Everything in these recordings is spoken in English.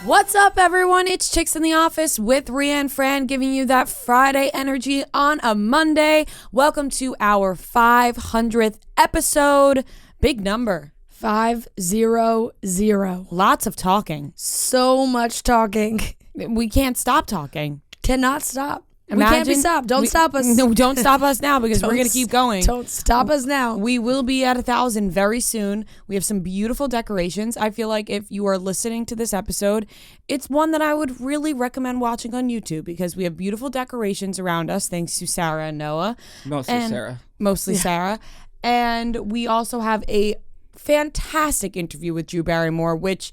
What's up, everyone? It's Chicks in the Office with Rianne Fran, giving you that Friday energy on a Monday. Welcome to our 500th episode. Big number. 500. Lots of talking. So much talking. We can't stop talking. Cannot stop. Imagine, we can't be stopped. Don't stop us. No, don't stop us now because we're going to keep going. Don't stop us now. We will be at 1,000 very soon. We have some beautiful decorations. I feel like if you are listening to this episode, it's one that I would really recommend watching on YouTube because we have beautiful decorations around us thanks to Sarah and Noah. Mostly Sarah. And we also have a fantastic interview with Drew Barrymore, which,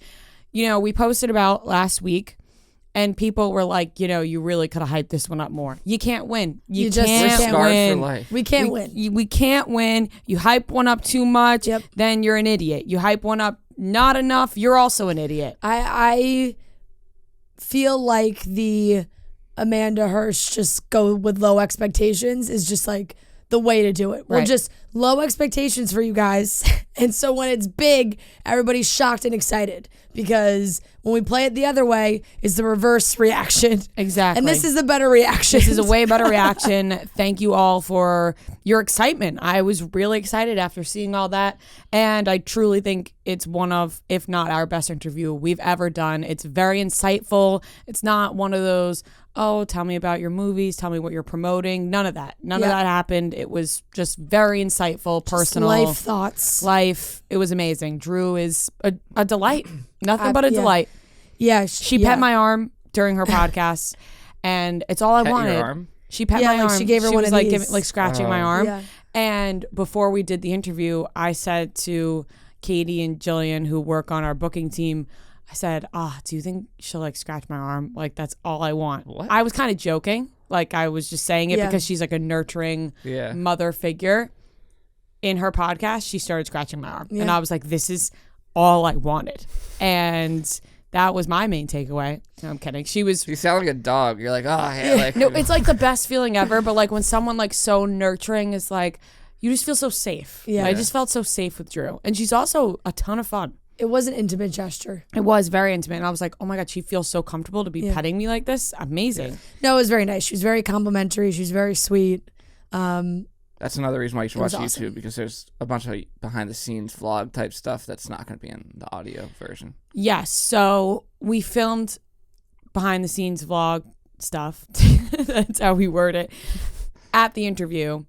we posted about last week. And people were like, you really could have hyped this one up more. You can't win. You just can't win. For life. We can't win. We can't win. You hype one up too much, then you're an idiot. You hype one up not enough, you're also an idiot. I feel like the Amanda Hirsch just go with low expectations is just like the way to do it. We're just low expectations for you guys. And so when it's big, everybody's shocked and excited because when we play it the other way, it's the reverse reaction. Exactly. And this is the better reaction. This is a way better reaction. Thank you all for your excitement. I was really excited after seeing all that. And I truly think it's one of, if not our best interview we've ever done. It's very insightful. It's not one of those, oh, tell me about your movies, tell me what you're promoting. None of that. None of that happened. It was just very insightful, personal. Life thoughts. It was amazing. Drew is a delight. Nothing but a delight. Yeah. She pet my arm during her podcast, and it's all I wanted. Your arm? She pet my arm. She gave her she one was of like these. scratching my arm. Yeah. And before we did the interview, I said to Katie and Jillian, who work on our booking team, I said, do you think she'll scratch my arm? That's all I want. What? I was kind of joking. I was just saying it because she's a nurturing mother figure. In her podcast, she started scratching my arm. And I was like, this is all I wanted. And that was my main takeaway. No, I'm kidding. You sound like a dog. You're like, oh, yeah. No, it's the best feeling ever. But when someone so nurturing is you just feel so safe. Yeah. I just felt so safe with Drew. And she's also a ton of fun. It was an intimate gesture. It was very intimate. And I was like, oh my God, she feels so comfortable to be petting me like this. Amazing. Yeah. No, it was very nice. She was very complimentary. She was very sweet. That's another reason why you should watch YouTube awesome. because there's a bunch of behind the scenes vlog type stuff that's not going to be in the audio version. Yes. So we filmed behind the scenes vlog stuff. That's how we word it at the interview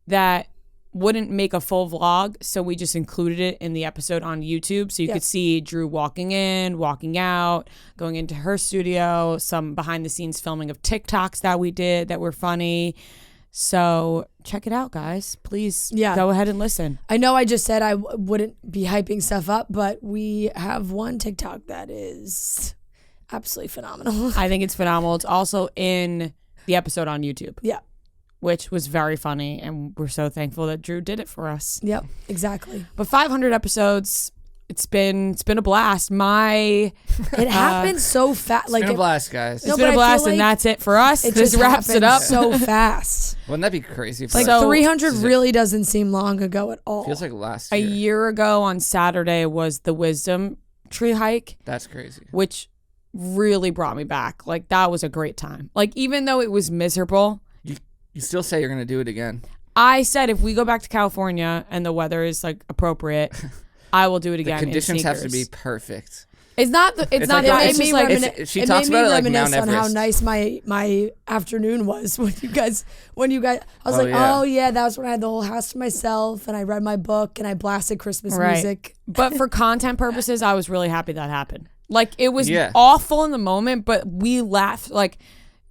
that wouldn't make a full vlog. So we just included it in the episode on YouTube. So you could see Drew walking in, walking out, going into her studio, some behind the scenes filming of TikToks that we did that were funny. So check it out, guys. Please go ahead and listen. I know I just said I wouldn't be hyping stuff up, but we have one TikTok that is absolutely phenomenal. I think it's phenomenal. It's also in the episode on YouTube. Yeah. Which was very funny, and we're so thankful that Drew did it for us. Yep, exactly. But 500 episodes, it's been a blast. It happened so fast. It's been a blast, guys. It's been a blast, and that's it for us. This wraps it up so fast. Wouldn't that be crazy? If 300 really doesn't seem long ago at all. Feels like last year. A year ago on Saturday was the Wisdom Tree hike. That's crazy. Which really brought me back. That was a great time. Even though it was miserable. You still say you're going to do it again. I said if we go back to California and the weather is appropriate, I will do it again. The conditions have to be perfect. It's not. It's not. It made me she talks about it like Mount on how Everest. nice my afternoon was when you guys. I was oh yeah, that was when I had the whole house to myself and I read my book and I blasted Christmas music. But for content purposes, I was really happy that happened. It was awful in the moment, but we laughed.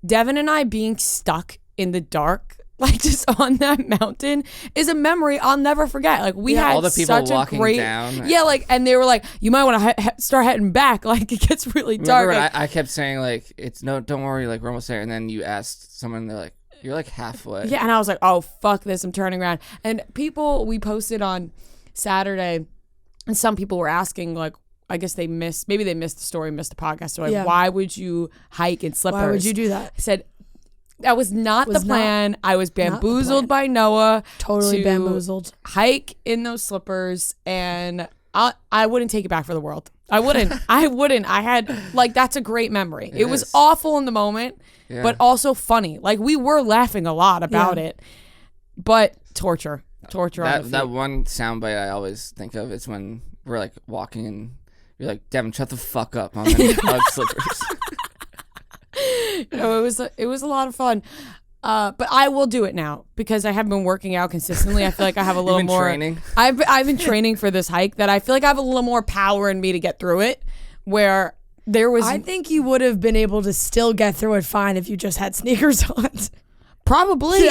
Devin and I being stuck in the dark, just on that mountain, is a memory I'll never forget. We had all the people such walking a great down. Yeah, and they were like, you might want to start heading back. It gets really dark. Remember I kept saying it's no, don't worry, we're almost there. And then you asked someone, they're like, you're halfway. Yeah, and I was like, oh fuck this, I'm turning around. And we posted on Saturday, and some people were asking I guess maybe they missed the story, missed the podcast. So why would you hike in slippers? Why would you do that? I said, that was not the plan. I was bamboozled by Noah. Totally bamboozled. Hike in those slippers, and I wouldn't take it back for the world. I wouldn't. I had, like, that's a great memory. It was awful in the moment, but also funny. Like, we were laughing a lot about it, but torture on the feet. That one soundbite I always think of is when we're like walking and you're like, Devin, shut the fuck up. I'm in mud slippers. No, it was a lot of fun. But I will do it now because I have been working out consistently. I feel like I have a little more training. I've been training for this hike that I feel like I have a little more power in me to get through it. Where there was, I think you would have been able to still get through it fine if you just had sneakers on. Probably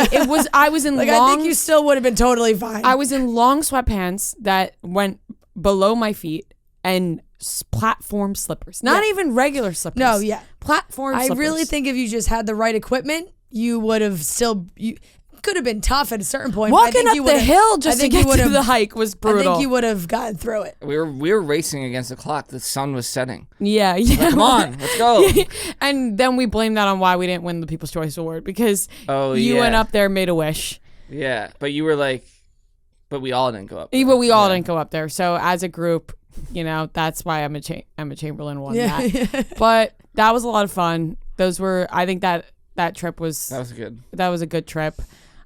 I was in like long. I think you still would have been totally fine. I was in long sweatpants that went below my feet and platform slippers, not even regular slippers. No, yeah, platform. I slippers. really think if you just had the right equipment, you would have still. You could have been tough at a certain point. Walking up the hill just to get through the hike was brutal. I think you would have gotten through it. We were racing against the clock. The sun was setting. Yeah. Like, come on, let's go. And then we blamed that on why we didn't win the People's Choice Award because you went up there, made a wish. Yeah, but you were like, but we all didn't go up. But we all didn't go up there. So as a group, that's why Emma Chamberlain won that. But that was a lot of fun. Those were, I think that trip was. That was good. That was a good trip.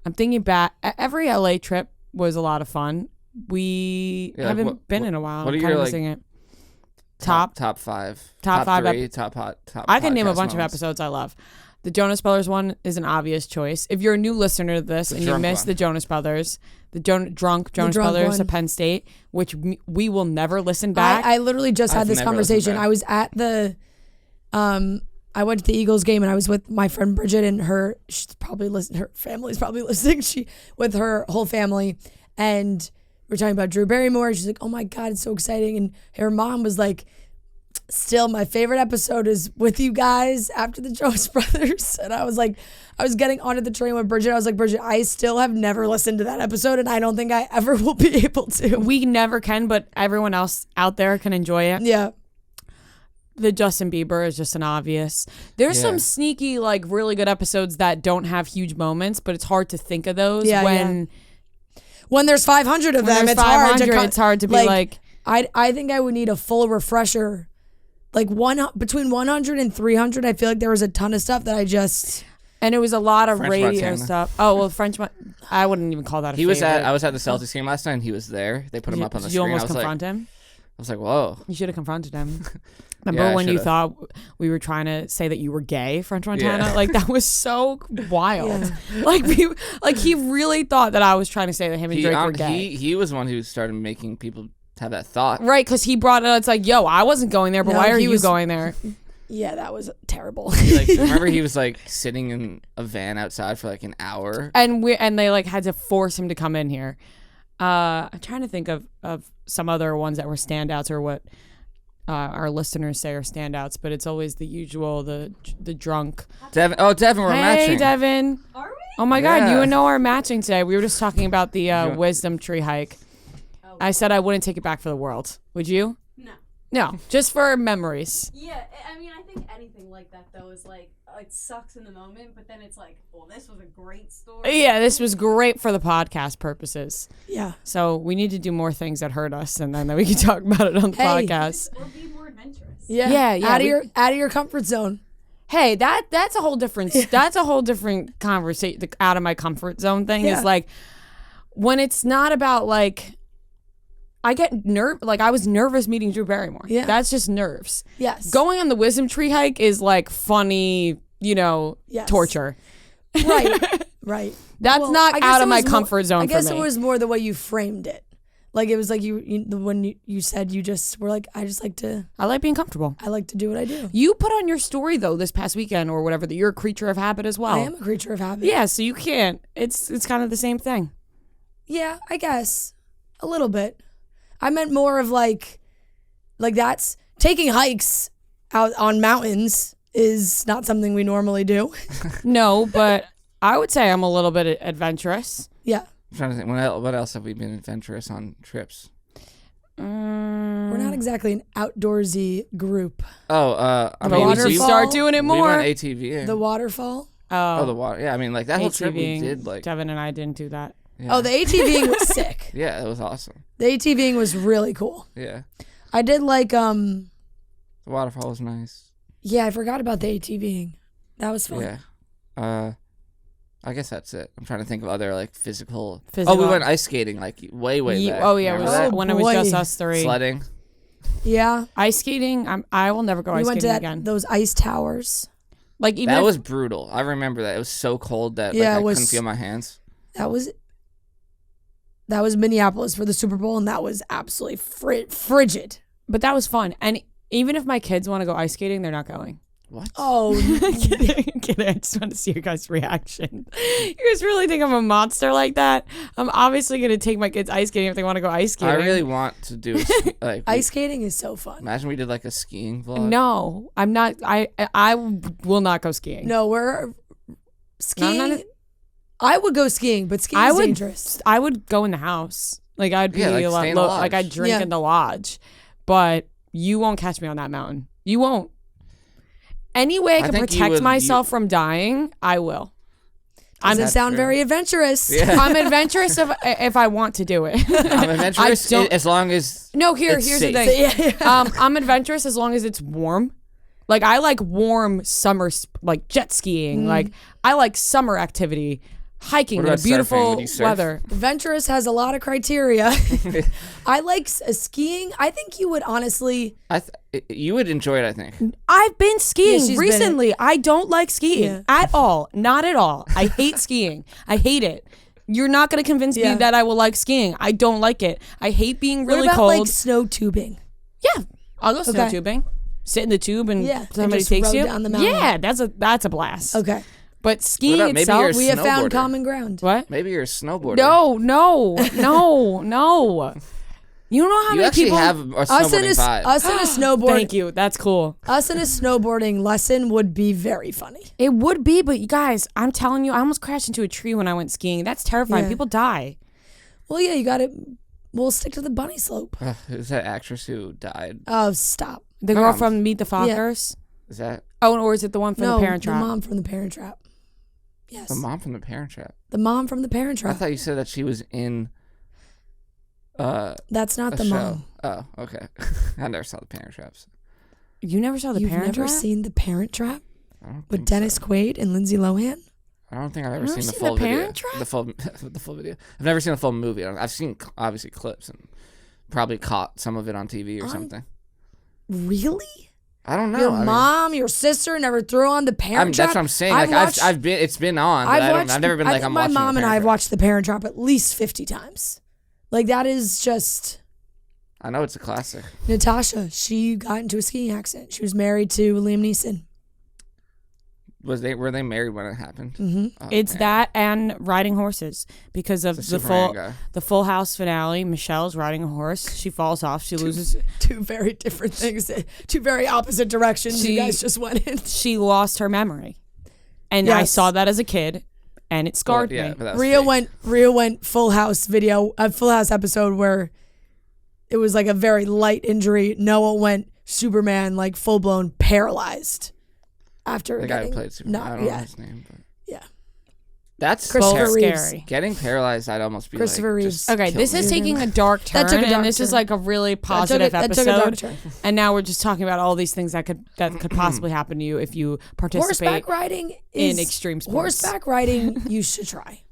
I'm thinking back. Every LA trip was a lot of fun. We haven't been in a while. What are I'm your kind of missing it. Top 5. Top 5. Three, top hot. Top. I can name a bunch moments. of episodes I love. The Jonas Brothers one is an obvious choice. If you're a new listener to this and you missed the Jonas Brothers, the drunk Jonas Brothers at Penn State, which we will never listen back. I literally just had this conversation. I was at the, I went to the Eagles game and I was with my friend Bridget and she's probably listening. Her family's probably listening. With her whole family, and we're talking about Drew Barrymore. She's like, "Oh my God, it's so exciting!" And her mom was like, "Still, my favorite episode is with you guys after the Jonas Brothers." And I was like, I was getting onto the train with Bridget. I was like, Bridget, I still have never listened to that episode, and I don't think I ever will be able to. We never can, but everyone else out there can enjoy it. Yeah. The Justin Bieber is just an obvious. There's some sneaky, like, really good episodes that don't have huge moments, but it's hard to think of those when there's 500 of them. It's hard to be like. I think I would need a full refresher. Like between 100 and 300, I feel like there was a ton of stuff that I just. And it was a lot of French radio Montana. stuff. Oh well, I wouldn't even call that. I was at the Celtics game last night, and he was there. They put him up on the screen. screen. You almost confront him. I was like, whoa. You should have confronted him. Remember when you thought we were trying to say that you were gay, French Montana? Yeah. Like, that was so wild. Yeah. Like he really thought that I was trying to say that him and Drake were gay. He was the one who started making people have that thought. Right, because he brought it up. It's like, yo, I wasn't going there, but why are you going there? Yeah, that was terrible. Remember he was like sitting in a van outside for like an hour? And they like had to force him to come in here. I'm trying to think of some other ones that were standouts or what our listeners say are standouts, but it's always the usual, the drunk. Devin, we're matching. Hey, Devin. Are we? Oh my God, you and Noah are matching today. We were just talking about the wisdom tree hike. Oh, I said I wouldn't take it back for the world. Would you? No. No, just for memories. Yeah, I mean, I think anything like that though is like it sucks in the moment, but then it's like, well, this was a great story. Yeah, this was great for the podcast purposes. Yeah. So we need to do more things that hurt us, and then we can talk about it on the podcast. Or be more adventurous. Yeah. Out of your comfort zone. Hey, that's a whole different that's a whole different conversation. The out of my comfort zone thing is like when it's not about like I get I was nervous meeting Drew Barrymore. Yeah. That's just nerves. Yes. Going on the wisdom tree hike is like funny, torture. Right. That's not out of my comfort zone for me. I guess it was more the way you framed it. Like it was like when you said you just were like, I like being comfortable. I like to do what I do. You put on your story though this past weekend or whatever that you're a creature of habit as well. I am a creature of habit. Yeah, so you can't. It's kind of the same thing. Yeah, I guess a little bit. I meant more of like that's taking hikes out on mountains is not something we normally do. No, but I would say I'm a little bit adventurous. Yeah. I'm trying to think, what else have we been adventurous on trips? We're not exactly an outdoorsy group. I mean, mean, we should start doing it more. We went ATVing. The waterfall. The water. Yeah, I mean, like that whole trip we ATVing. did. Like Devin and I didn't do that. Yeah. Oh, the ATVing was sick. Yeah, it was awesome. The ATVing was really cool. Yeah. I did like The waterfall was nice. Yeah, I forgot about the ATVing. That was fun. Yeah. I guess that's it. I'm trying to think of other like physical. Oh, Physical. we went ice skating like way back. Oh yeah, it Remember was that? when it was just boy. us three. Sledding. Yeah. Ice skating. I will never go We ice went to skating again. those ice towers. Like even That if, was brutal. I remember that. It was so cold that Yeah, I it was- couldn't feel my hands. That was Minneapolis for the Super Bowl, and that was absolutely frigid. but that was fun. And even if my kids want to go ice skating, they're not going. What? Oh, Kidding. I just want to see your guys' reaction. You guys really think I'm a monster like that? I'm obviously going to take my kids ice skating if they want to go ice skating. I really want to do like ice skating is so fun. Imagine we did like a skiing vlog. No, I'm not. I will not go skiing. No, we're skiing. No, I'm not I would go skiing, but skiing I is would- dangerous. I would go in the house. Like I'd be Yeah, like stay in the like I'd lodge. drink Yeah. in the lodge. But you won't catch me on that mountain. You won't. Any way I can think you protect would- myself from dying, I will. Doesn't That's sound true. very adventurous. Yeah. I'm adventurous if I want to do it. I'm adventurous don't- as long as No, It's here's the safe. thing. Yeah. I'm adventurous as long as it's warm. Like I like warm summer, like jet skiing. Like I like summer activity, hiking What in a about surfing? beautiful Would you surf? weather. Adventurous has a lot of criteria. I like skiing. I think you would honestly. you would enjoy it. I think. I've been skiing she's been- recently. I don't like skiing Yeah. at all. Not at all. I hate skiing. I hate it. You're not going to convince Yeah. me that I will like skiing. I don't like it. I hate being really what about cold. like snow tubing? Yeah, I'll go snow Okay. tubing. Sit in the tube and Yeah, and somebody just takes row you. down the mountain. Yeah, that's a blast. Okay, But skiing about maybe itself, you're a we have found snowboarder. common ground. what? Maybe you're a snowboarder. No. You know how You many actually people have a Us in snowboarding vibe. us in a snowboard. Thank you. That's cool. Us in a snowboarding lesson would be very funny. It would be, but you guys, I'm telling you, I almost crashed into a tree when I went skiing. That's terrifying. Yeah. People die. Well, yeah, you got it. We'll stick to the bunny slope. Who's that actress who died? Oh, stop. The girl Mom. from Meet the Fockers. Is that Oh, or is it the one from No, the Parent Trap? the mom from the Parent Trap. Yes, the mom from The Parent Trap? the mom from the Parent I Trap. thought you said that she was in That's not a the show. mom. Oh, okay. I never saw The Parent Traps. You never saw the You've Parent never Trap? seen the Parent Trap I don't with think Dennis so. Quaid and Lindsay Lohan? I don't think I've ever You've seen never the seen full The video. Parent Trap? The full video. I've never seen the full movie. I've seen obviously clips and probably caught some of it on TV or something. Really? I don't know. Your I mean, mom, your sister never threw on the Parent Trap? that's what I'm saying. I've Like watched- I've been, it's been on. But I've never been I like think I'm my watching. mom The and I Parent have Trap. watched The Parent Trap at least 50 times. Like that is just I know it's a classic. Natasha. She got into a skiing accident. She was married to Liam Neeson. Were they married when it happened? Mm-hmm. Oh, It's man. that and riding horses because of The the Superman guy. Full House finale. Michelle's riding a horse. She falls off. She loses. Two very different things. Two very opposite directions you She- guys just went in. She lost her memory, and I Yes. saw that as a kid, and it scarred Well, yeah, me. but that's Rhea fake. went Full House video, a Full House episode where it was like a very light injury. Noah went Superman, like full blown paralyzed after The guy who getting played Superman. I don't know yeah, his name, but yeah. that's Christopher Both Reeves. scary. Getting paralyzed. I'd almost be Christopher like, Reeves. just Okay, kill this me. is taking a dark turn, That took a dark and this is turn. like a really positive that took a dark episode. turn. And now we're just talking about all these things that could possibly happen to you if you participate. Horseback riding in is extreme sports. Horseback riding, you should try.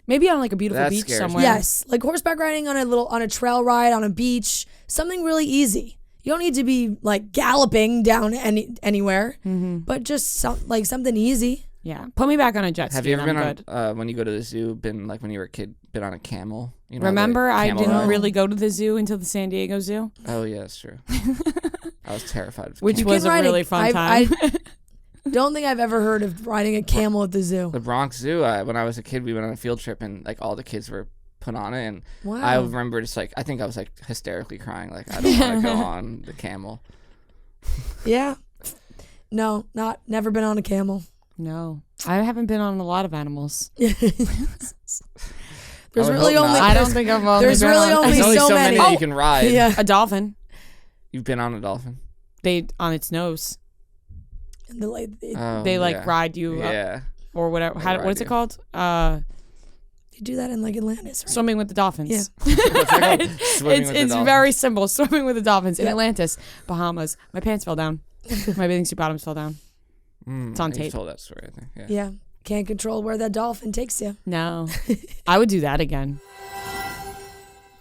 Maybe on like a beautiful That beach scares me. somewhere. Yes, like horseback riding on a trail ride on a beach, something really easy. You don't need to be like galloping down anywhere, but just something easy. Yeah. Put me back on a jet ski. Have you ever and been I'm good. on when you go to the zoo? Been like when you were a kid? Been on a camel? You know, the Remember, I camel didn't ride? really go to the zoo until the San Diego Zoo, Oh yeah, that's true. I was terrified. Of which camels. was a ride really fun time. I don't think I've ever heard of riding a camel at the zoo. The Bronx Zoo. When I was a kid, we went on a field trip, and like all the kids were put on it, and Wow. I remember just like I think I was like hysterically crying, like I don't want to go on the camel. Yeah. No, never been on a camel. No, I haven't been on a lot of animals. There's I would really hope only not. I don't think I've only There's been really on, only There's only so so many many. that you can ride. yeah. a dolphin. You've been on a dolphin. They on its nose. And Oh, They like yeah. ride you up Yeah. or whatever. They How, ride what is it you. called? They do that in like Atlantis, right? Swimming with the dolphins. Yeah. It's very simple. Swimming with the dolphins in Yeah. Atlantis, Bahamas. My pants fell down. My bathing suit bottoms fell down. It's on tape. You told that story, I think. Yeah. Yeah. Can't control where that dolphin takes you. No. I would do that again.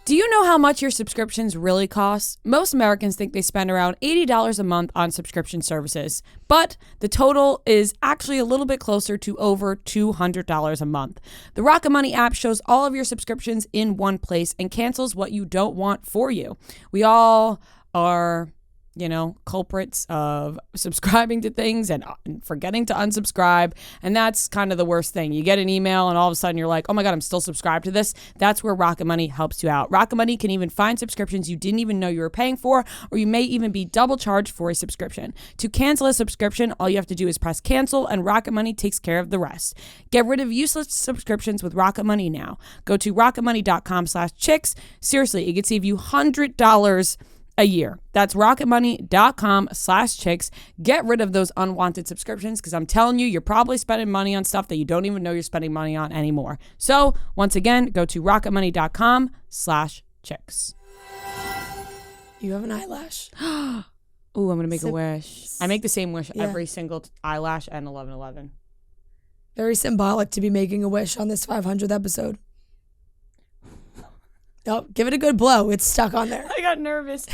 Do you know how much your subscriptions really cost? Most Americans think they spend around $80 a month on subscription services, but the total is actually a little bit closer to over $200 a month. The Rocket Money app shows all of your subscriptions in one place and cancels what you don't want for you. We all are, culprits of subscribing to things and forgetting to unsubscribe. And that's kind of the worst thing. You get an email and all of a sudden you're like, oh my God, I'm still subscribed to this. That's where Rocket Money helps you out. Rocket Money can even find subscriptions you didn't even know you were paying for, or you may even be double charged for a subscription. To cancel a subscription, all you have to do is press cancel and Rocket Money takes care of the rest. Get rid of useless subscriptions with Rocket Money now. Go to rocketmoney.com/chicks. Seriously, it could save you $100 a year. That's rocketmoney.com/chicks. Get rid of those unwanted subscriptions because I'm telling you, you're probably spending money on stuff that you don't even know you're spending money on anymore. So once again, go to rocketmoney.com/chicks. You have an eyelash. Ooh, I'm going to make a wish. I make the same wish Yeah. every single eyelash and 11/11. Very symbolic to be making a wish on this 500th episode. Oh, give it a good blow. It's stuck on there. I got nervous.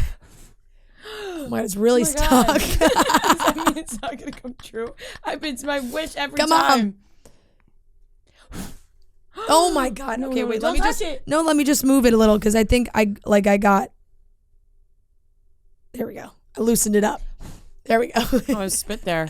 Oh my God, it's really Oh my God. stuck. Does that mean it's not going to come true? It's my wish every Come time. Oh my God. No, Okay, no, wait. don't Let me touch just it. let me just move it a little because I think I got. There we go. I loosened it up. There we go. Oh, I spit there.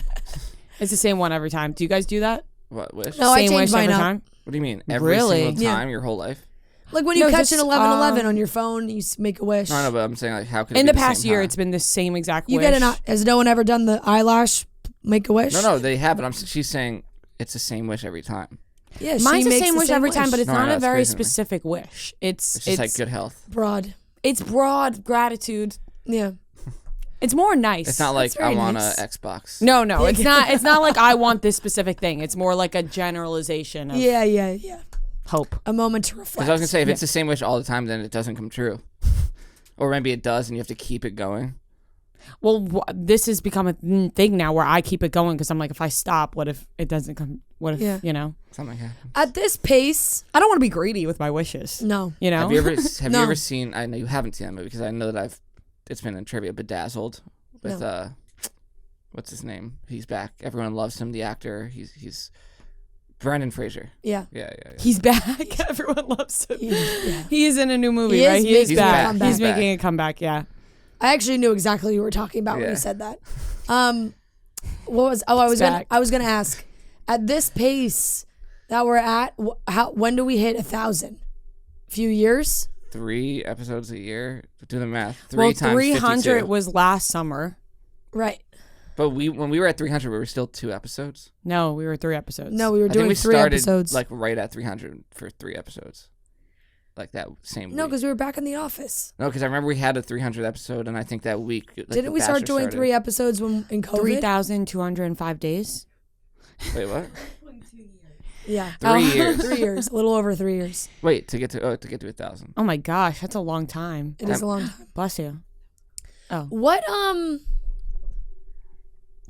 It's the same one every time. Do you guys do that? What wish? No, I Same changed wish mine every up. time? What do you mean? Every Really? single Yeah. time, your whole life? Like when you No, catch just, an 11/11 on your phone, you make a wish. No, but I'm saying like how could it In be the past same year, time? it's been the same exact You wish. get has no one ever done the eyelash make a wish? No, they have, but she's saying it's the same wish every time. Yeah, she Mine's the makes same wish every time, but it's No, I not know, a it's very crazy to me. specific wish. It's just like good health. broad. It's broad gratitude. Yeah. It's more nice. It's not like That's very I want nice. a Xbox. No, it's not. It's not like I want this specific thing. It's more like a generalization of Yeah. hope. A moment to reflect. Because I was gonna say if it's the same wish all the time, then it doesn't come true. Or maybe it does, and you have to keep it going. Well, this has become a thing now where I keep it going because I'm like, if I stop, what if it doesn't come? What if Something happens. At this pace, I don't want to be greedy with my wishes. no. Have you ever No. you ever seen? I know you haven't seen that movie because I know that it's been in trivia. Bedazzled with what's his name? He's back. Everyone loves him. The actor. He's Brendan Fraser. Yeah. Yeah. He's back. Everyone loves him. Yeah. He is in a new movie, He right? is He is making a back. comeback. He's He's back. making a comeback. Yeah. I actually knew exactly what you were talking about when Yeah. you said that. I was gonna ask, at this pace that we're at, when do we hit 1,000? A few years? 3 episodes a year. Do the math. 3 Well, times 300 52. was last summer. Right. But when we were at 300, we were still 2 episodes. No, we were 3 episodes. No, we were I think doing we 3 started episodes. like right at 300 for 3 episodes. Like that same No, week. because we were back in the office. No, because I remember we had a 300 episode, and I think that week. Like, Didn't The we start Bachelor doing started. 3 episodes in COVID? 3,205 days. Wait, what? Yeah. 3 years. 3 years. A little over 3 years. Wait, to get to 1,000. Oh my gosh, that's a long time. It is a long time. Bless you. What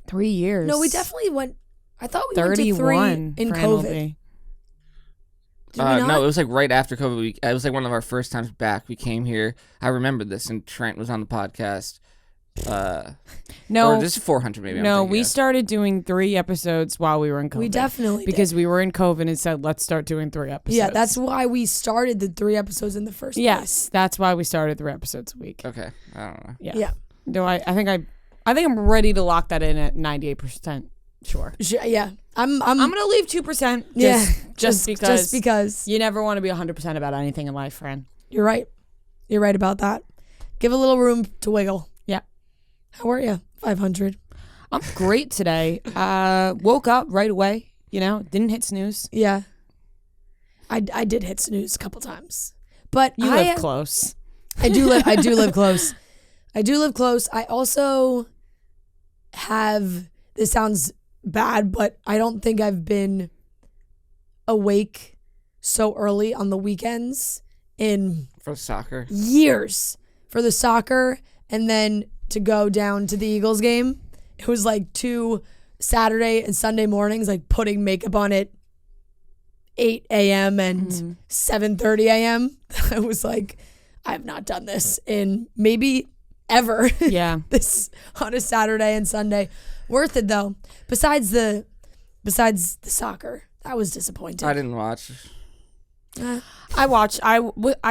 3 years. No, we definitely went. I thought we went to 3 31 in for COVID. MLB. Did we not? No, it was like right after COVID. It was like one of our first times back. We came here. I remember this, and Trent was on the podcast. No, or this is 400 maybe. I'm no, thinking we of. started doing 3 episodes while we were in COVID. We definitely because did. we were in COVID and said let's start doing 3 episodes. Yeah, that's why we started the 3 episodes in the first place. yes, that's why we started 3 episodes a week. Okay, I don't know. Yeah. Yeah. No, I think I'm ready to lock that in at 98%. Sure. Yeah. I'm gonna leave 2%. yeah, just because you never want to be 100% about anything in life, Fran. you're right. You're right about that. Give a little room to wiggle. Yeah. How are you? 500. I'm great today. Woke up right away. Didn't hit snooze. Yeah. I did hit snooze a couple times, but You live close. I do live close. I do live close. I also have. This sounds bad, but I don't think I've been awake so early on the weekends in For soccer. years for the soccer, and then to go down to the Eagles game. It was like 2 Saturday and Sunday mornings, like putting makeup on at 8 a.m. and 7:30 a.m. I was like, I have not done this in maybe ever. Yeah. This on a Saturday and Sunday. Worth it though. Besides the soccer, that was disappointing. I didn't watch. I watched. I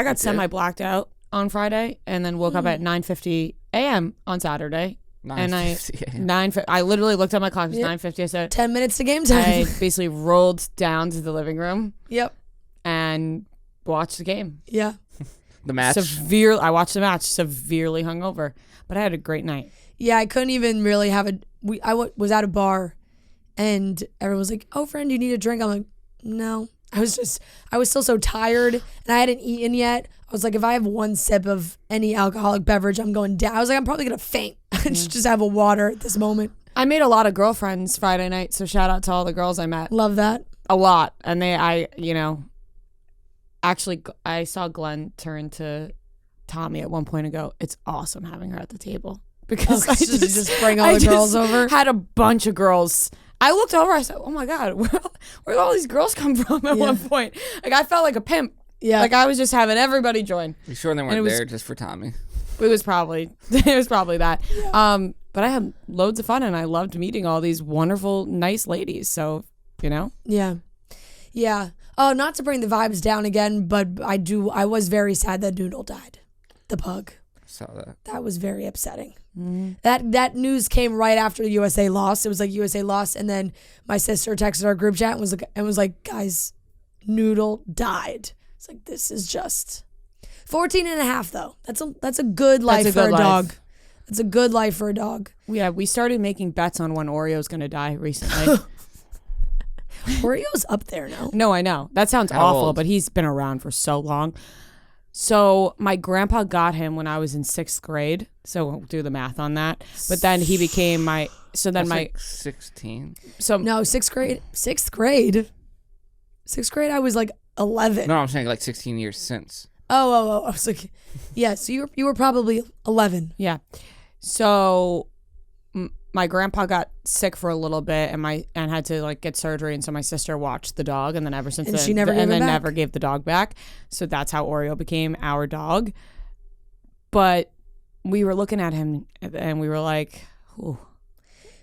got semi-blacked out on Friday and then woke up at 9:50 a.m. on Saturday. 9:50 a.m. 9:50. I literally looked at my clock. It was 9:50. I said 10 minutes to game time. I basically rolled down to the living room Yep. and watched the game. Yeah. The match. I watched the match. Severely hungover, but I had a great night. Yeah, I couldn't even really have was at a bar, and everyone was like, "Oh, friend, you need a drink?" I'm like, "No." I was still so tired, and I hadn't eaten yet. I was like, if I have one sip of any alcoholic beverage, I'm going down. I was like, I'm probably gonna faint. I just have a water at this moment. I made a lot of girlfriends Friday night, so shout out to all the girls I met. Love that. A lot, and actually, I saw Glenn turn to Tommy at one point and go, "It's awesome having her at the table." Because I just bring all the girls over. Had a bunch of girls. I looked over. I said, "Oh my god, where did all these girls come from?" At one point, like I felt like a pimp. Yeah, like I was just having everybody join. You sure they weren't there just for Tommy? It was probably that. Yeah. But I had loads of fun, and I loved meeting all these wonderful, nice ladies. So Yeah. Oh, not to bring the vibes down again, but I was very sad that Noodle died, the pug. Saw that. That was very upsetting. That news came right after the USA lost. It was like USA lost, and then my sister texted our group chat and was like, guys, Noodle died. It's like, this is just 14 and a half though. That's a good life for a dog. That's a good life for a dog. Yeah, we started making bets on when Oreo's gonna die recently. Oreo's up there now. No, I know. That sounds How awful, old? but he's been around for so long. So my grandpa got him when I was in 6th grade. So do the math on that. But then he became my. So then That's my. like 16. So No, 6th grade. 6th grade. 6th grade. I was like 11. No, I'm saying like 16 years since. Oh. I was like, yeah. So you were probably 11. yeah. So my grandpa got sick for a little bit and had to like get surgery, and so my sister watched the dog, and then ever since And then she never gave him back. never gave the dog back. So that's how Oreo became our dog. But we were looking at him and we were like, ooh.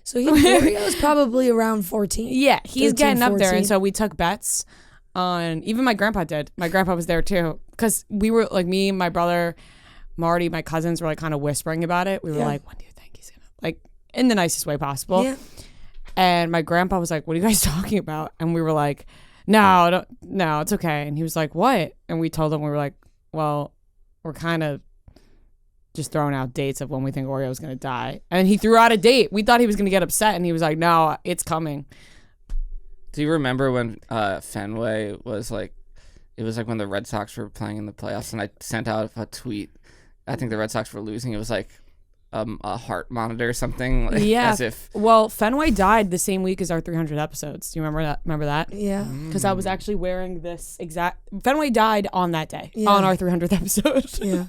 So Oreo's probably around 14. Yeah, he's 13, getting up there. 14. And so we took bets on, even my grandpa did. My grandpa was there too. Because we were like, me, my brother, Marty, my cousins were like kind of whispering about it. We were like, when do you think he's going to, like, in the nicest way possible. Yeah. And my grandpa was like, what are you guys talking about? And we were like, no, it's okay. And he was like, what? And we told him, we were like, well, we're kind of just throwing out dates of when we think Oreo was going to die. And he threw out a date. We thought he was going to get upset, and he was like, no, it's coming. Do you remember when Fenway was like, it was like when the Red Sox were playing in the playoffs, and I sent out a tweet. I think the Red Sox were losing. It was like a heart monitor or something. Like, Yeah. As if. Well, Fenway died the same week as our 300 episodes. Do you remember that? Yeah. Because I was actually wearing this exact. Fenway died on that day, Yeah. on our 300th episode. Yeah.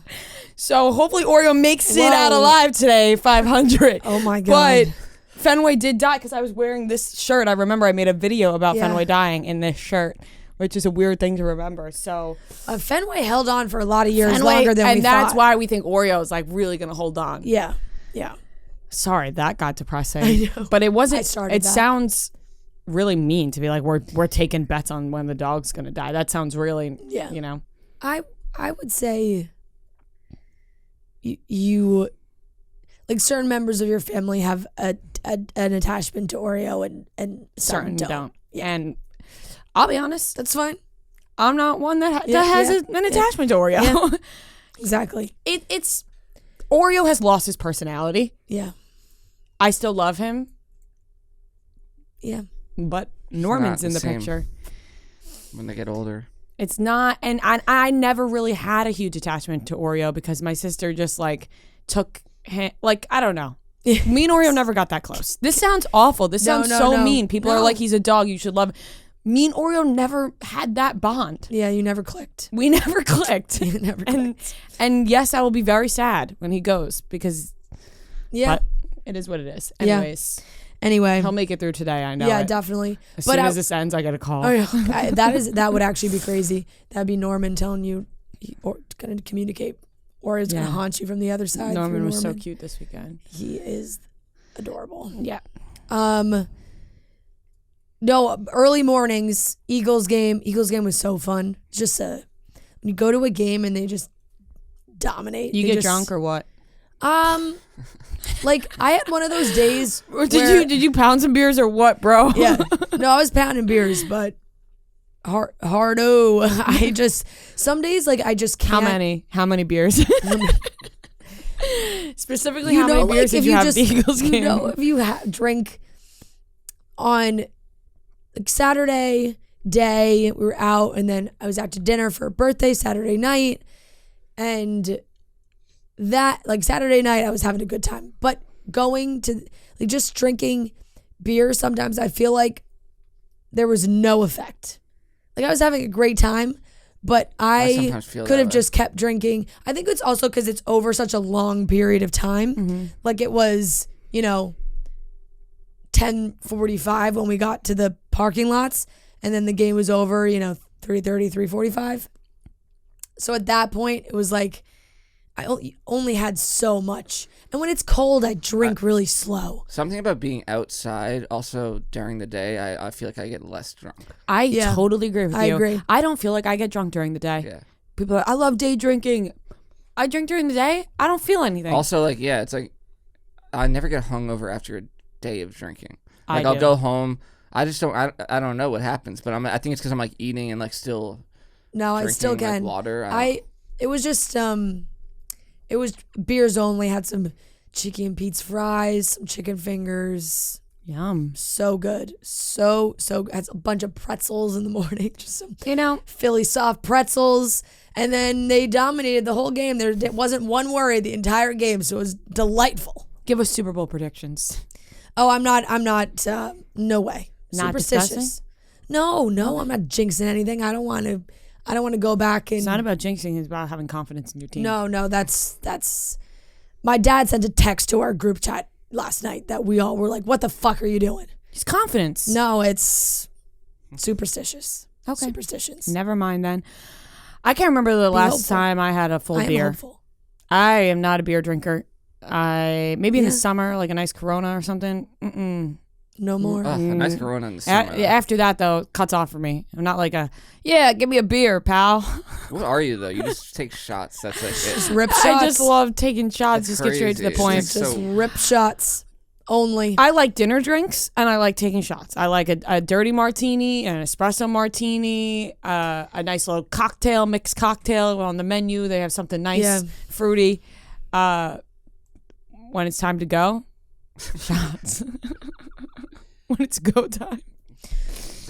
So hopefully Oreo makes it Whoa. out alive today, 500. Oh my God. But Fenway did die because I was wearing this shirt. I remember I made a video about Yeah. Fenway dying in this shirt, which is a weird thing to remember. So Fenway held on for a lot of years, Fenway, longer than we and that's thought. why we think Oreo is like really gonna hold on. Yeah. Sorry, that got depressing. I know. But it wasn't. I started It that. sounds really mean to be like we're taking bets on when the dog's gonna die. That sounds really, Yeah. you know. I would say you like certain members of your family have an attachment to Oreo and some Certain don't. Yeah. And I'll be honest, That's fine. I'm not one that Yeah, has yeah, an attachment to Oreo. Exactly. It's Oreo has lost his personality. Yeah. I still love him, Yeah. but Norman's not in the the same. picture. When they get older. It's not, and I never really had a huge attachment to Oreo because my sister just like took him, like, I don't know. Me and Oreo never got that close. This sounds awful. This sounds so no. mean. People are No. like, he's a dog, you should love him. Me and Oreo never had that bond. Yeah, you never clicked. We never clicked. You never clicked. And yes, I will be very sad when he goes because but it is what it is. Anyways. Anyway, he'll make it through today, I know. Yeah, it. definitely. As soon as this ends, I get a call. Oh, yeah. that would actually be crazy. That'd be Norman telling you or going to communicate or is going to haunt you from the other side. Norman was so cute this weekend. He is adorable. Yeah. No, early mornings, Eagles game was so fun. Just when you go to a game and they just dominate. You get drunk or what? Like I had one of those days. Did you pound some beers or what, bro? Yeah. No, I was pounding beers, but hardo. I just some days like I just can't. How many beers? Specifically, how many beers did you have at the Eagles game? You know, if you drink on like Saturday day, we were out, and then I was out to dinner for a birthday Saturday night, and that like Saturday night I was having a good time, but going to like just drinking beer sometimes I feel like there was no effect. Like I was having a great time, but I could have just kept drinking. I think it's also because it's over such a long period of time. Mm-hmm. Like it was, 10:45 when we got to the parking lots, and then the game was over, 3:30, 3:45. So at that point, it was like I only had so much. And when it's cold, I drink really slow. Something about being outside also during the day, I feel like I get less drunk. I totally agree with you. I agree. I don't feel like I get drunk during the day. Yeah. People are like, I love day drinking. I drink during the day. I don't feel anything. Also, like, yeah, it's like I never get hungover after a day of drinking. Like I'll do. go home. I just don't. I don't know what happens, but I think it's because I'm like eating and like still. No, drinking, I still can. Like, water. It was just it was beers only. Had some Cheeky and Pete's fries, some chicken fingers. Yum. So good. So good. Had a bunch of pretzels in the morning. Just some Philly soft pretzels. And then they dominated the whole game. There wasn't one worry the entire game, so it was delightful. Give us Super Bowl predictions. Oh, I'm not no way. Not superstitious. discussing? No, I'm not jinxing anything. I don't want to go back and. It's not about jinxing. It's about having confidence in your team. No, that's. My dad sent a text to our group chat last night that we all were like, "What the fuck are you doing?" It's confidence. No, it's superstitious. Okay. Superstitions. Never mind then. I can't remember the last time I had a full beer. I'm hopeful. I am not a beer drinker. Maybe in the summer, like a nice Corona or something. No more. A nice Corona in the summer. After that, though, it cuts off for me. I'm not like give me a beer, pal. What are you, though? You just take shots. That's like it. Just rip shots. I just love taking shots. That's just get straight to the crazy. point. It's Just rip shots only. I like dinner drinks, and I like taking shots. I like a dirty martini, an espresso martini, a nice little cocktail, mixed cocktail. On the menu, they have something nice, fruity. When it's time to go, shots. When it's go time.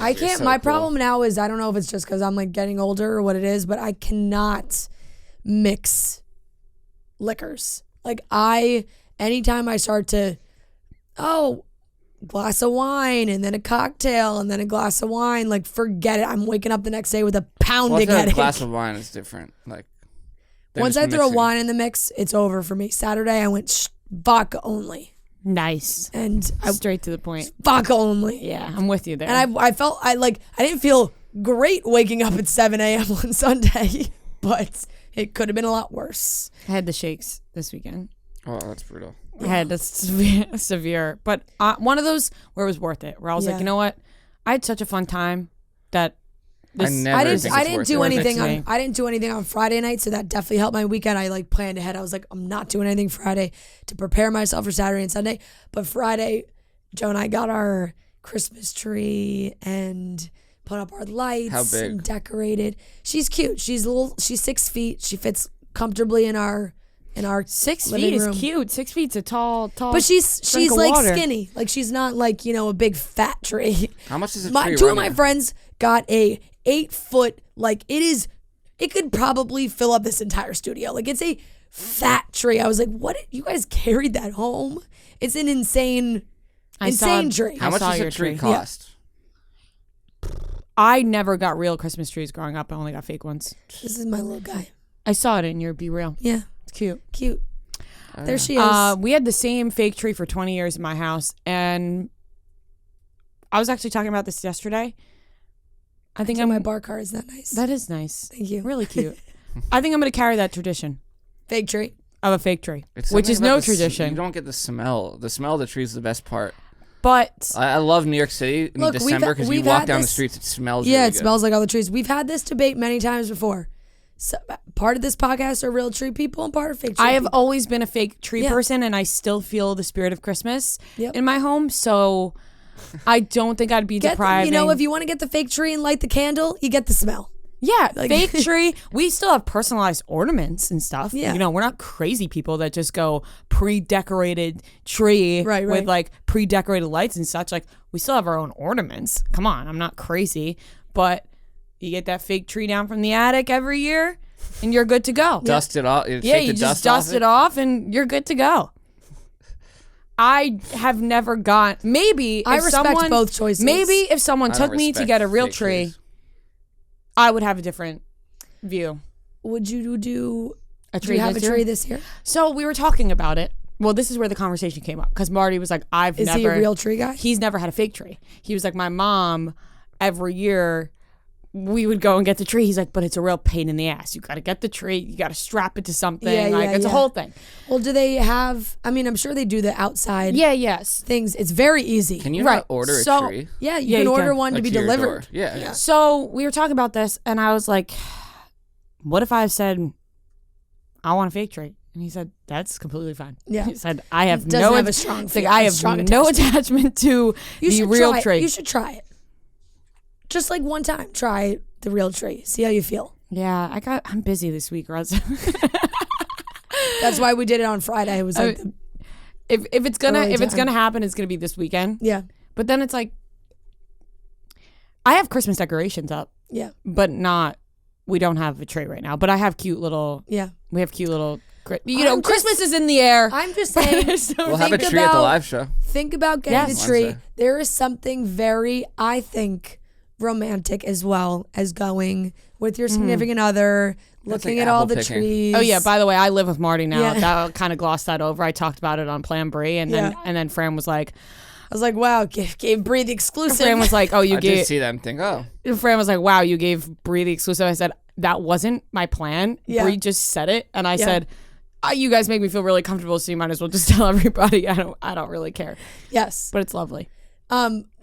I can't. My problem now is I don't know if it's just because I'm like getting older or what it is, but I cannot mix liquors. Like anytime I start to, glass of wine and then a cocktail and then a glass of wine, like forget it. I'm waking up the next day with a pounding headache. A glass of wine is different. Like once I throw wine in the mix, it's over for me. Saturday I went vodka only. Nice. And straight to the point. Vodka only. Yeah, I'm with you there. And I felt I didn't feel great waking up at 7 a.m. on Sunday, but it could have been a lot worse. I had the shakes this weekend. Oh, that's brutal. I had a severe, but one of those where it was worth it. Where I was like, you know what? I had such a fun time that I didn't do anything on Friday night, so that definitely helped my weekend. I planned ahead. I was like, I'm not doing anything Friday to prepare myself for Saturday and Sunday. But Friday, Joe and I got our Christmas tree and put up our lights. How big? And decorated. She's cute. She's 6 feet. She fits comfortably in our 6 living feet room. is cute. 6 feet's a tall. But she's like water. skinny. Like she's not like a big fat tree. How much is a tree? Two of my friends got a 8-foot. Like it could probably fill up this entire studio. Like it's a fat tree. I was like, what? You guys carried that home? It's an insane tree. How much does a tree cost? I never got real Christmas trees growing up. I only got fake ones. This is my little guy. I saw it in your Be Real. Yeah. It's cute. Cute. There she is. We had the same fake tree for 20 years in my house, and I was actually talking about this yesterday. I think my bar card is that nice. That is nice. Thank you. Really cute. I think I'm going to carry that tradition Fake tree. of a fake tree, It's which something is about no the tradition. You don't get the smell. The smell of the tree is the best part. But I love New York City in Look, December because you we've walk had down the this- streets, it smells Yeah, really it good. smells like all the trees. We've had this debate many times before. So, part of this podcast are real tree people and part are fake tree I have people. always been a fake tree Yeah. person, and I still feel the spirit of Christmas Yep. in my home. So I don't think I'd be depriving. if you want to get the fake tree and light the candle, you get the smell. Yeah, fake tree. We still have personalized ornaments and stuff. Yeah. You know, we're not crazy people that just go pre-decorated tree Right. with like pre-decorated lights and such. Like, we still have our own ornaments. Come on, I'm not crazy. But you get that fake tree down from the attic every year and you're good to go. Dust it off. Yeah, you just dust it off and you're good to go. I have never gone. Maybe I if respect someone, both choices. Maybe if someone I don't took me to respect get a real fake tree, trees. I would have a different view. Would you do A do tree you have a this year? tree this year? So we were talking about it. Well, this is where the conversation came up because Marty was like, Is he a real tree guy? He's never had a fake tree. He was like, my mom, every year, we would go and get the tree. He's like, but it's a real pain in the ass. You got to get the tree. You got to strap it to something. Yeah, like, yeah, it's a yeah. whole thing. Well, do they have? I mean, I'm sure they do the outside Yeah, yes. things. It's very easy. Can you Right. not order a So- tree? Yeah, you Yeah, can you order can. one to Like be your door? delivered. Yeah. So we were talking about this, and I was like, what if I said, I want a fake tree? And he said, that's completely fine. Yeah. He said, I have Doesn't no have a strong it's like, feel- I a have strong no attachment to You the should real try tree. It. You should try it. Just like one time, try the real tree. See how you feel. Yeah, I'm busy this week, Roz. That's why we did it on Friday. It was like, if it's gonna Early time. happen, it's gonna be this weekend. yeah, But then it's like, I have Christmas decorations up, yeah, but we don't have a tree right now. But I have cute little, yeah. Christmas is in the air. I'm just saying. We'll have a Think tree at the about- live show. Think about getting Yes. the tree. Wednesday. There is something very, I think, romantic as well as going with your significant other, looking like at all apple the picking. trees. Oh yeah, by the way, I live with Marty now. Yeah. That kind of glossed that over. I talked about it on Plan Brie, and Yeah. then Fran was like, I was like, wow, gave Bree the exclusive. Fran was like, oh, you I did gave. see that and think, oh, Fran was like, wow, you gave Brie the exclusive. I said, that wasn't my plan. Yeah. Brie just said it, and I Yeah. said, you guys make me feel really comfortable, so you might as well just tell everybody. I don't really care, Yes. but it's lovely.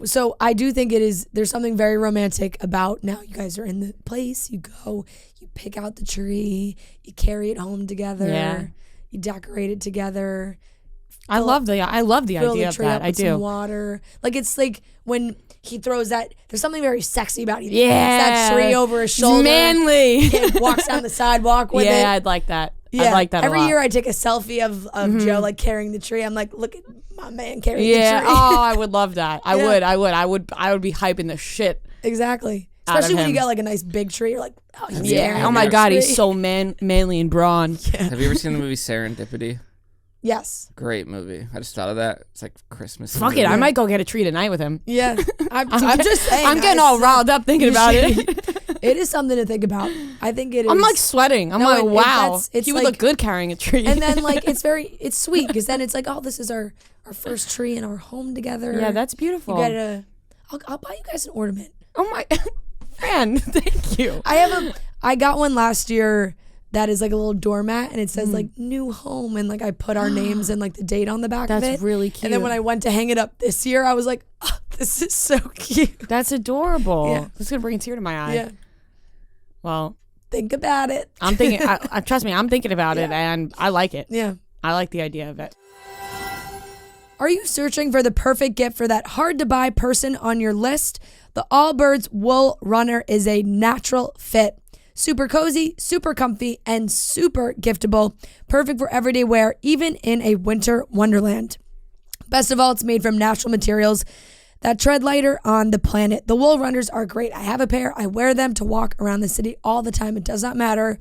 So I do think there's something very romantic about now you guys are in the place, you go, you pick out the tree, you carry it home together, Yeah. you decorate it together, I love the fill idea the of tree that. up I with some do. water. Like it's like when he throws that, there's something very sexy about it. Yeah, It's that tree over his It's shoulder. manly. Kid walks down the sidewalk with it. Yeah, I'd like that. Yeah. I'd like that Every a lot. year I take a selfie of Joe like carrying the tree. I'm like, look at my man carrying Yeah. the tree. Oh, I would love that. I Yeah. would be hyping the shit. Exactly. Out of Especially when you him. got like a nice big tree. You're like, oh, he's Yeah. carrying Oh my that God, tree. he's so manly and brawn. have you ever seen the movie Serendipity? Yes. Great movie. I just thought of that. It's like Christmas. Fuck it, I might go get a tree tonight with him. Yeah. I'm just saying. I'm getting all riled up thinking about it. It is something to think about. I think it is. I'm like sweating. I'm No, like, wow, it's he would like- look good carrying a tree. and then like it's sweet because then it's like, oh, this is our first tree in our home together. yeah, that's You beautiful. gotta. I'll buy you guys an ornament. Oh my, Fran, thank you. I got one last year that is like a little doormat and it says like new home and like I put our names and like the date on the back of it. That's really cute. And then when I went to hang it up this year, I was like, oh, this is so cute. That's adorable. Yeah. That's gonna bring a tear to my eye. Yeah. Well, Think about it. I'm thinking. Trust me, I'm thinking about it, and I like it. Yeah. I like the idea of it. Are you searching for the perfect gift for that hard to buy person on your list? The Allbirds Wool Runner is a natural fit. Super cozy, super comfy, and super giftable. Perfect for everyday wear, even in a winter wonderland. Best of all, it's made from natural materials that tread lighter on the planet. The wool runners are great. I have a pair. I wear them to walk around the city all the time. It does not matter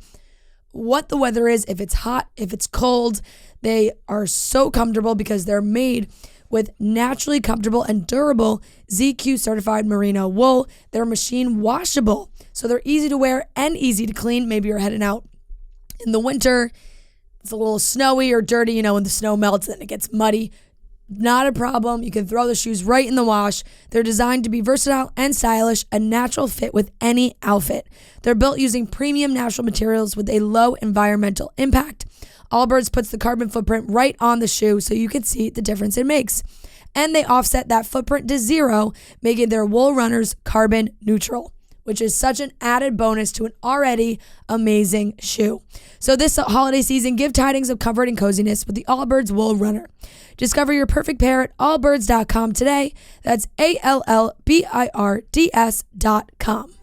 what the weather is, if it's hot, if it's cold. They are so comfortable because they're made with naturally comfortable and durable ZQ certified merino wool. They're machine washable, so they're easy to wear and easy to clean. Maybe you're heading out in the winter, it's a little snowy or dirty, when the snow melts and it gets muddy. Not a problem. You can throw the shoes right in the wash. They're designed to be versatile and stylish, a natural fit with any outfit. They're built using premium natural materials with a low environmental impact. Allbirds puts the carbon footprint right on the shoe so you can see the difference it makes. And they offset that footprint to zero, making their wool runners carbon neutral, which is such an added bonus to an already amazing shoe. So this holiday season, give tidings of comfort and coziness with the Allbirds Wool Runner. Discover your perfect pair at allbirds.com today. That's ALLBIRDS.com.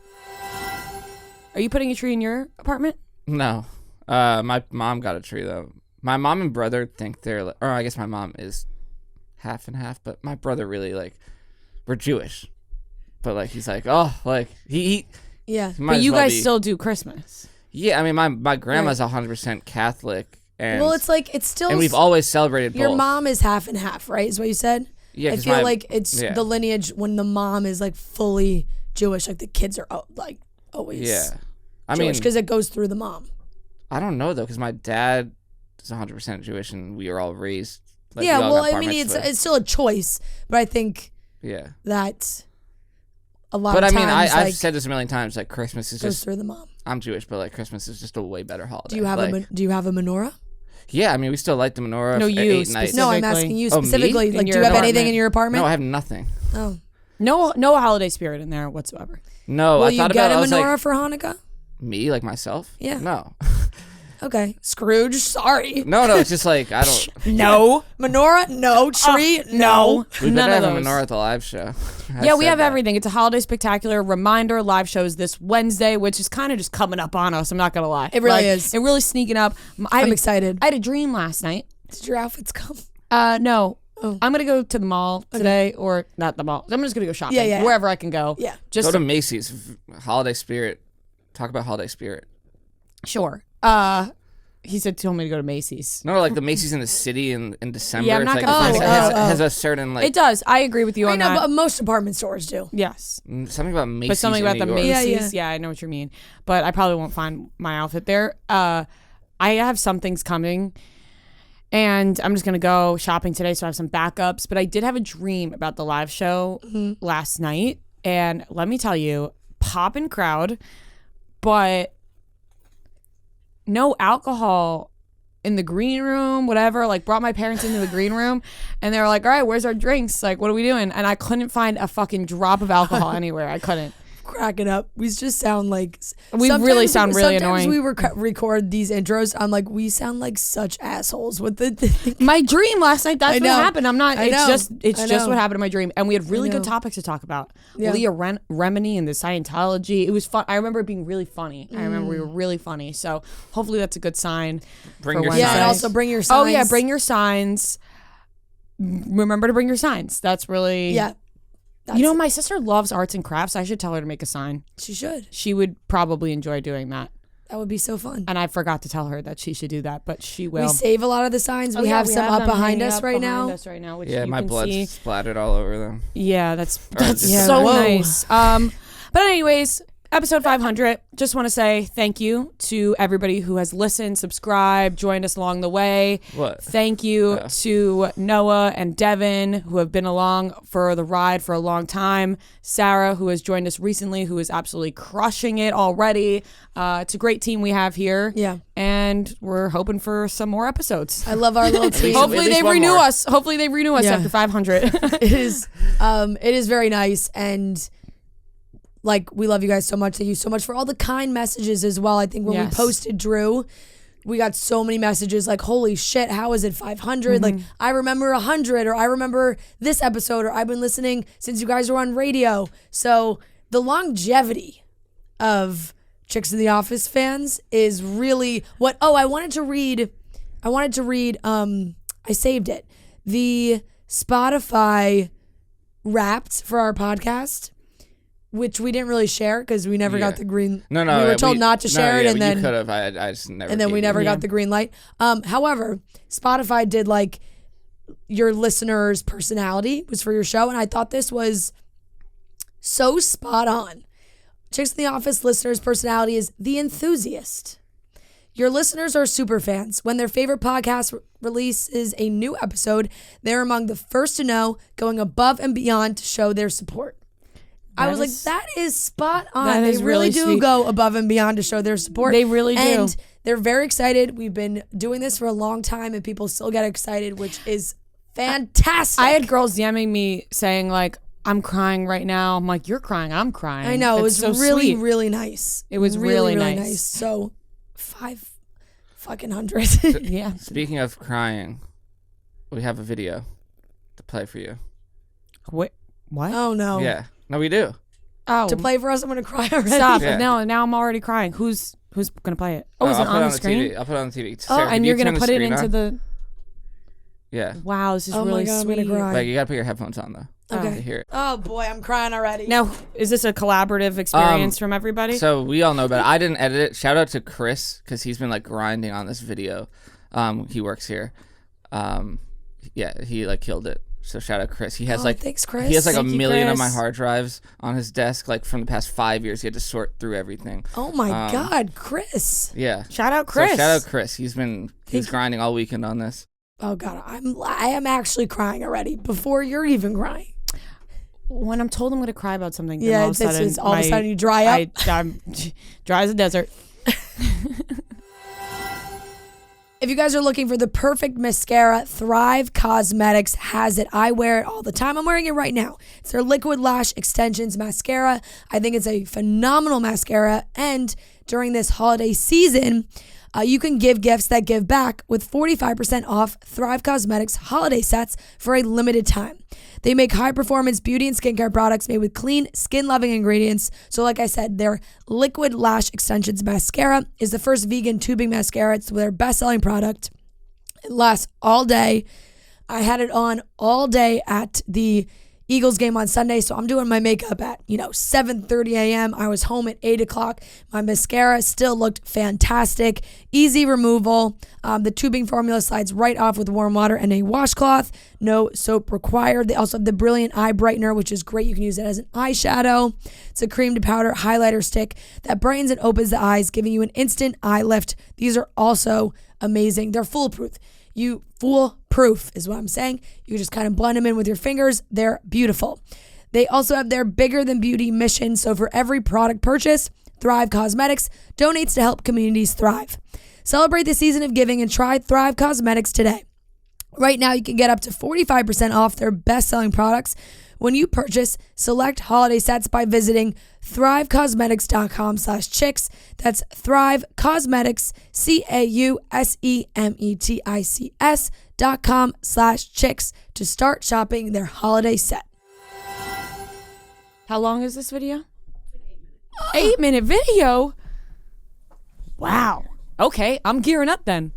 Are you putting a tree in your apartment? No. My mom got a tree, though. My mom and brother think they're, or I guess my mom is half and half, but my brother really, we're Jewish. But, he's like, oh, he Yeah. But you guys still do Christmas. Yeah, I mean, my grandma's 100% Catholic. And, well, it's still... And we've always celebrated your both. mom is half and half, right, is what you said? Yeah, I feel like it's the lineage when the mom is, fully Jewish, the kids are, always Jewish, because it goes through the mom. I don't know, though, because my dad is 100% Jewish, and we were all raised... it's still a choice, but I think that... A lot of times, I've said this a million times. Christmas is goes just through the mom. I'm Jewish, but Christmas is just a way better holiday. Do you have do you have a menorah? Yeah, I mean we still light the menorah. No, for you 8 nights. No, I'm asking you Oh, me? specifically. In Do your you have anything apartment? in your apartment? No, I have nothing. Oh, No holiday spirit in there whatsoever. No, will I you thought get about a it. menorah for Hanukkah? Me, myself? Yeah. No. Okay, Scrooge. Sorry. No, it's just I don't. No. Menorah? No. Tree? No. We None better of have a those. menorah at the live show. Yeah, we have everything. It's a holiday spectacular. Reminder, live shows this Wednesday, which is kind of just coming up on us. I'm not going to lie. It really is. It really sneaking up. I'm excited. I had a dream last night. Did your outfits come? No. Oh. I'm going to go to the mall today, or not the mall. I'm just going to go shopping. Yeah. Wherever I can go. Yeah. Just Go to Macy's. Holiday spirit. Talk about holiday spirit. Sure. He told me to go to Macy's. No, the Macy's in the city in December. Yeah, I'm not it's gonna find it it. has a certain It does. I agree with you I on know, that. but most department stores do. Yes. something about Macy's. But something in about the New York. Macy's. Yeah. Yeah, I know what you mean. But I probably won't find my outfit there. I have some things coming, and I'm just going to go shopping today, so I have some backups. But I did have a dream about the live show last night, and let me tell you, poppin' crowd, but no alcohol in the green room, whatever. Brought my parents into the green room, and they were like, all right, where's our drinks? What are we doing? And I couldn't find a fucking drop of alcohol anywhere. I couldn't. Cracking up. We just sound we really sound really sometimes annoying. We record these intros. I'm we sound like such assholes with the My dream last night, that's I what know. happened. I'm not, I it's know. just I just know. what happened in my dream. And we had really know. good topics to talk about. Yeah. Leah Remini and the Scientology. It was fun. I remember it being really funny. I remember we were really funny. So hopefully that's a good sign. Bring for your Wednesday. Yeah, and signs. also bring your signs. Oh yeah, bring your signs. Remember to bring your signs. That's really, Yeah. my sister loves arts and crafts. I should tell her to make a sign. She should. She would probably enjoy doing that. That would be so fun. And I forgot to tell her that she should do that, but she will. We save a lot of the signs. Oh, we yeah, have some up them behind hanging us up right behind now. us right now, which Yeah, you my can blood's see. splattered all over them. Yeah, that's just- so Whoa. nice. But anyways, episode 500. Just want to say thank you to everybody who has listened, subscribed, joined us along the way. What? Thank you Oh. to Noah and Devin, who have been along for the ride for a long time. Sarah, who has joined us recently, who is absolutely crushing it already. It's a great team we have here. Yeah. And we're hoping for some more episodes. I love our little team. least- Hopefully least they one renew more. us. Hopefully they renew us Yeah. after 500. It is very nice, and we love you guys so much. Thank you so much for all the kind messages as well. I think when we Yes. posted Drew, we got so many messages holy shit, how is it 500? I remember 100, or I remember this episode, or I've been listening since you guys were on radio. So the longevity of Chicks in the Office fans is really what. I wanted to read I saved it, the Spotify Wrapped for our podcast, which we didn't really share because we never got the green. No, we were told not to share it, and you then could have. I just never. and then we gave never you- got the green light. However, Spotify did your listener's personality was for your show, and I thought this was so spot on. Chicks in the Office listener's personality is the enthusiast. Your listeners are super fans. When their favorite podcast releases a new episode, they're among the first to know, going above and beyond to show their support. I was like, that is spot on. They really do sweet. go above and beyond to show their support. They really do. And they're very excited. We've been doing this for a long time, and people still get excited, which is fantastic. I had girls DMing me saying like, I'm crying right now. I'm like, you're crying. I'm crying. I know. It was so really, sweet. really nice. It was really nice. So 500. Yeah. Speaking of crying, we have a video to play for you. What? Oh, no. Yeah. No, we do. Oh. To play for us, I'm going to cry already. Stop. Yeah. No, now I'm already crying. Who's going to play it? Oh, is I'll it put on it the screen? TV. I'll put it on the TV. Oh, Sarah, and you're going to put it screen into on? the... Yeah. Wow, this is Oh really my God, sweet. I'm going to cry. Like, you got to put your headphones on, though. Okay. To hear it. Oh, boy, I'm crying already. Now, is this a collaborative experience from everybody? So we all know about it. I didn't edit it. Shout out to Chris, because he's been like grinding on this video. He works here. Yeah, he like killed it. So shout out Chris. He has thanks, Chris. He has like Thank a you, million of my Chris. hard drives on his desk, like from the past 5 years. He had to sort through everything. Oh, my God, Chris. Yeah. Shout out Chris. So shout out Chris. He's grinding all weekend on this. Oh, God, I am actually crying already before you're even crying. When I'm told I'm going to cry about something, then Yeah, all of a sudden, all of a sudden you dry up. I'm dry as a desert. If you guys are looking for the perfect mascara, Thrive Cosmetics has it. I wear it all the time. I'm wearing it right now. It's their Liquid Lash Extensions Mascara. I think it's a phenomenal mascara. And during this holiday season, you can give gifts that give back with 45% off Thrive Cosmetics holiday sets for a limited time. They make high-performance beauty and skincare products made with clean, skin-loving ingredients. So like I said, their Liquid Lash Extensions Mascara is the first vegan tubing mascara. It's their best-selling product. It lasts all day. I had it on all day at the Eagles game on Sunday, so I'm doing my makeup at 7:30 a.m. I was home at 8 o'clock. My mascara still looked fantastic. Easy removal. The tubing formula slides right off with warm water and a washcloth. No soap required. They also have the Brilliant Eye Brightener, which is great. You can use it as an eyeshadow. It's a cream to powder highlighter stick that brightens and opens the eyes, giving you an instant eye lift. These are also amazing. They're foolproof. Foolproof is what I'm saying. You just kind of blend them in with your fingers. They're beautiful. They also have their Bigger Than Beauty mission. So for every product purchase, Thrive Cosmetics donates to help communities thrive. Celebrate the season of giving and try Thrive Cosmetics today. Right now, you can get up to 45% off their best-selling products when you purchase select holiday sets by visiting thrivecosmetics.com/chicks. That's Thrive Cosmetics, CAUSEMETICS.com/chicks to start shopping their holiday set. How long is this video? 8-minute video? Wow. Okay, I'm gearing up then.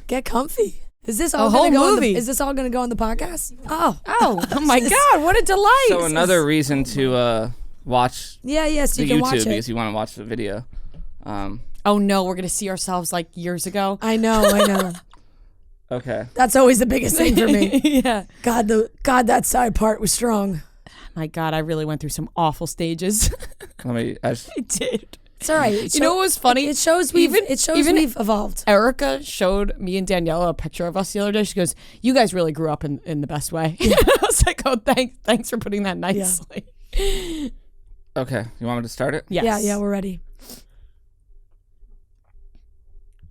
Get comfy. Is this all A whole gonna go movie. is this all going to go on the podcast? Oh My God, what a delight. So another reason to watch yeah, so the you can YouTube watch it. because you want to watch the video. Oh no, we're going to see ourselves like years ago. I know. Okay. That's always the biggest thing for me. Yeah. God, that side part was strong. My God, I really went through some awful stages. I did. It's all right. You know what was funny? It shows we've evolved. Erica showed me and Daniela a picture of us the other day. She goes, "You guys really grew up in the best way." I was like, "Oh, thanks for putting that nicely." Okay. You want me to start it? Yes. Yeah, we're ready.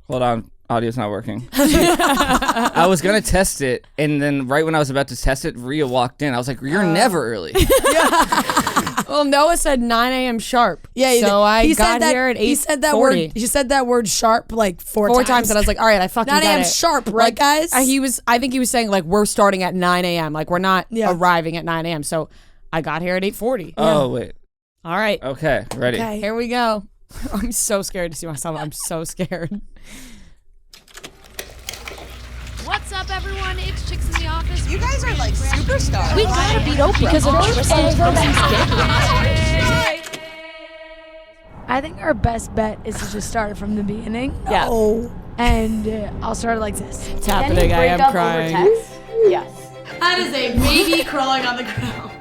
Hold on. Audio's not working. I was going to test it, and then right when I was about to test it, Rhea walked in. I was like, "You're never early." Well, Noah said 9 a.m. sharp. Yeah, so I got here at 8:40. He said that word. He said that word sharp like four times, and I was like, "All right, I fucking 9 got a.m. it." sharp, right, guys? I think he was saying like we're starting at 9 a.m. Like we're not Yeah. arriving at 9 a.m. So I got here at 8:40. Oh, wait. All right, Okay. Ready. Okay. here we go. I'm so scared to see myself. I'm so scared. What's up, everyone? It's Chicks in the Office. You guys are like superstars. We gotta beat Oprah because of Tristan Thompson's I think our best bet is to just start it from the beginning. Yeah. And I'll start it like this. It's happening. I am crying. Yes. That is a baby crawling on the ground.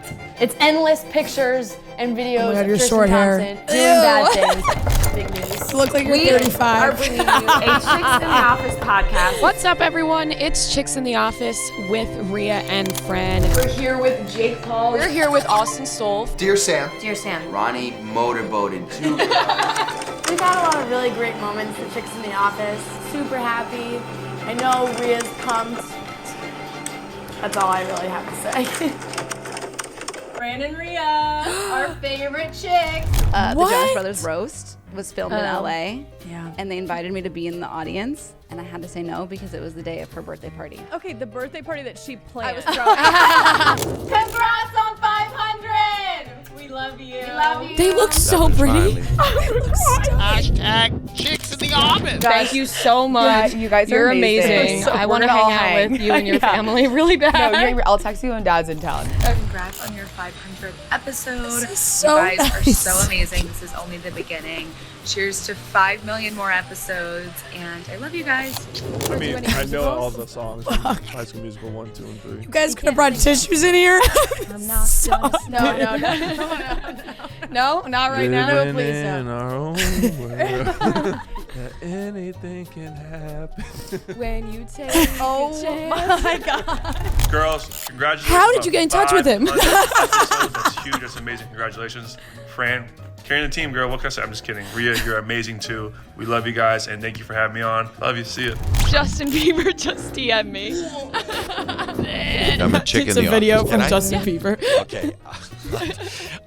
It's endless pictures and videos God, of your Tristan short hair. Thompson doing bad things. Big news. You look like you're We 35. are bringing you a Chicks in the Office podcast. What's up, everyone? It's Chicks in the Office with Rhea and Fran. We're here with Jake Paul. We're here with Austin Stoll. Dear Sam. Dear Sam. Ronnie motorboated too. We've had a lot of really great moments with Chicks in the Office. Super happy. I know Rhea's pumped. That's all I really have to say. Fran and Rhea, our favorite chicks. The Jonas Brothers roast was filmed in LA. Yeah. And they invited me to be in the audience, and I had to say no because it was the day of her birthday party. Okay, the birthday party that she planned. I was throwing. Congrats on 500! We love you. We love you. They look so pretty. Hashtag Chicks in the Office. Thank you so much. Yeah, you guys are You're amazing. I want to We're gonna hang all out with you and your family really bad. No, I'll text you when Dad's in town. Congrats on your 500th episode. This is so you guys are nice. so amazing. This is only the beginning. Cheers to 5 million more episodes, and I love you guys. I mean, I know all the songs from High School Musical 1, 2, and 3. You guys could have brought tissues in here. I'm not No, not right now. Living please, in no. our own world, that anything can happen. When you take Oh my God. Girls, congratulations. How did you get in touch with him? That's huge. That's amazing. Congratulations. Fran, carrying the team, girl. What can I say? I'm just kidding. Rhea, you're amazing too. We love you guys, and thank you for having me on. Love you. See you. Justin Bieber just DM'd me. I'm a chick in It's the a video office. from Can I? Justin Bieber. Okay.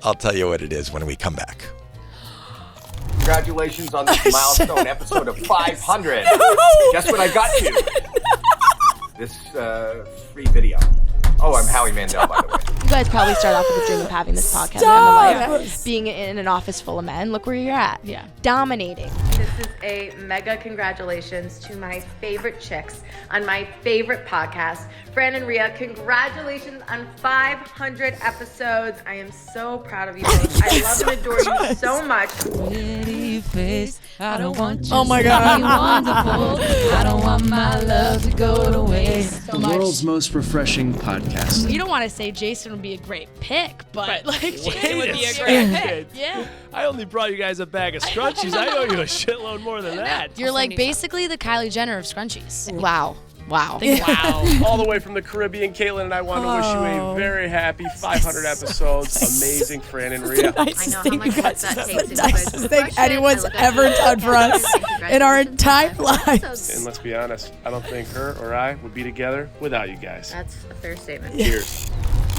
I'll tell you what it is when we come back. Congratulations on this milestone episode of 500. Guess what I got you? This free video. Oh, I'm Howie Mandel, by the way. You guys probably start off with a dream of having this podcast Stop. and the life, being in an office full of men. Look where you're at. Yeah. Dominating. This is a mega congratulations to my favorite chicks on my favorite podcast. Fran and Rhea, congratulations on 500 episodes. I am so proud of you both. I love and adore you so much. I don't want Oh my God. I don't want my love to go to waste. So much. World's most refreshing podcast. You don't want to say Jason would be a great pick, but like Jason would be a great pick. Yeah. I only brought you guys a bag of scrunchies. I owe you a shitload more than that. You're like basically the Kylie Jenner of scrunchies. Wow. Wow. Wow. All the way from the Caribbean, Caitlin and I want to wish you a very happy 500 episodes. Amazing, Fran and Rhea. Nicest thing you guys. That's the nicest thing anyone's ever done for us in our entire lives. And let's be honest, I don't think her or I would be together without you guys. That's a fair statement. Cheers.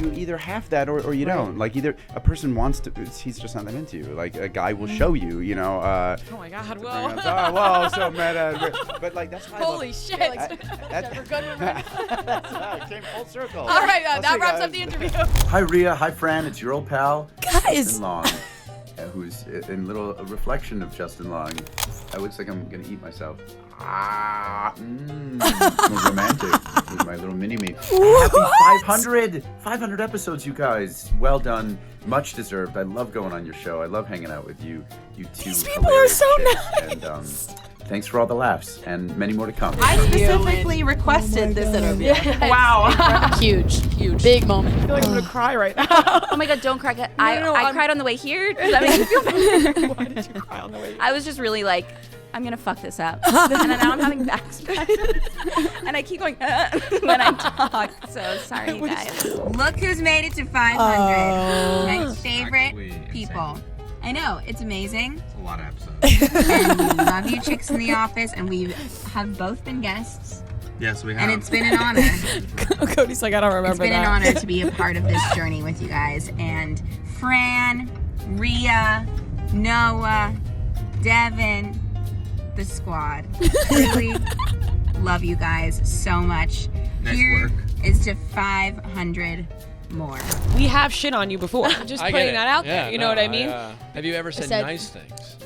You either have that or you don't. Like, either a person wants to, he's just not that into you. Like, a guy will show you, you know. Oh my God. Whoa. Whoa, so meta. But, like, that's why Holy shit. That came full circle. All right, that wraps up the interview. Hi, Rhea. Hi, Fran. It's your old pal, Guys. Justin Long, who's in little reflection of Justin Long. It looks like I'm gonna eat myself. Romantic with my little mini-me. Happy 500 episodes, you guys. Well done. Much deserved. I love going on your show. I love hanging out with you two. These people are so hilarious chicks. And thanks for all the laughs and many more to come. I specifically requested this interview. Wow. Huge. Big moment. I feel like I'm going to cry right now. Oh my God, don't cry. I cried on the way here. Does that make you feel better? Why did you cry on the way? I was just really like, I'm gonna fuck this up. And now I'm having back spasms. And I keep going when I talk. So sorry, you guys. Look who's made it to 500. My favorite people. I know, it's amazing. It's a lot of episodes. And we love you chicks in the office, and we have both been guests. Yes, we have. And it's been an honor. Cody's like, I don't remember It's been that. an honor to be a part of this journey with you guys. And Fran, Rhea, Noah, Devin, the squad. Really love you guys so much. Nice Here work. is to 500 more. We have shit on you before. Just putting that out there. You know what I mean? Have you ever said nice things?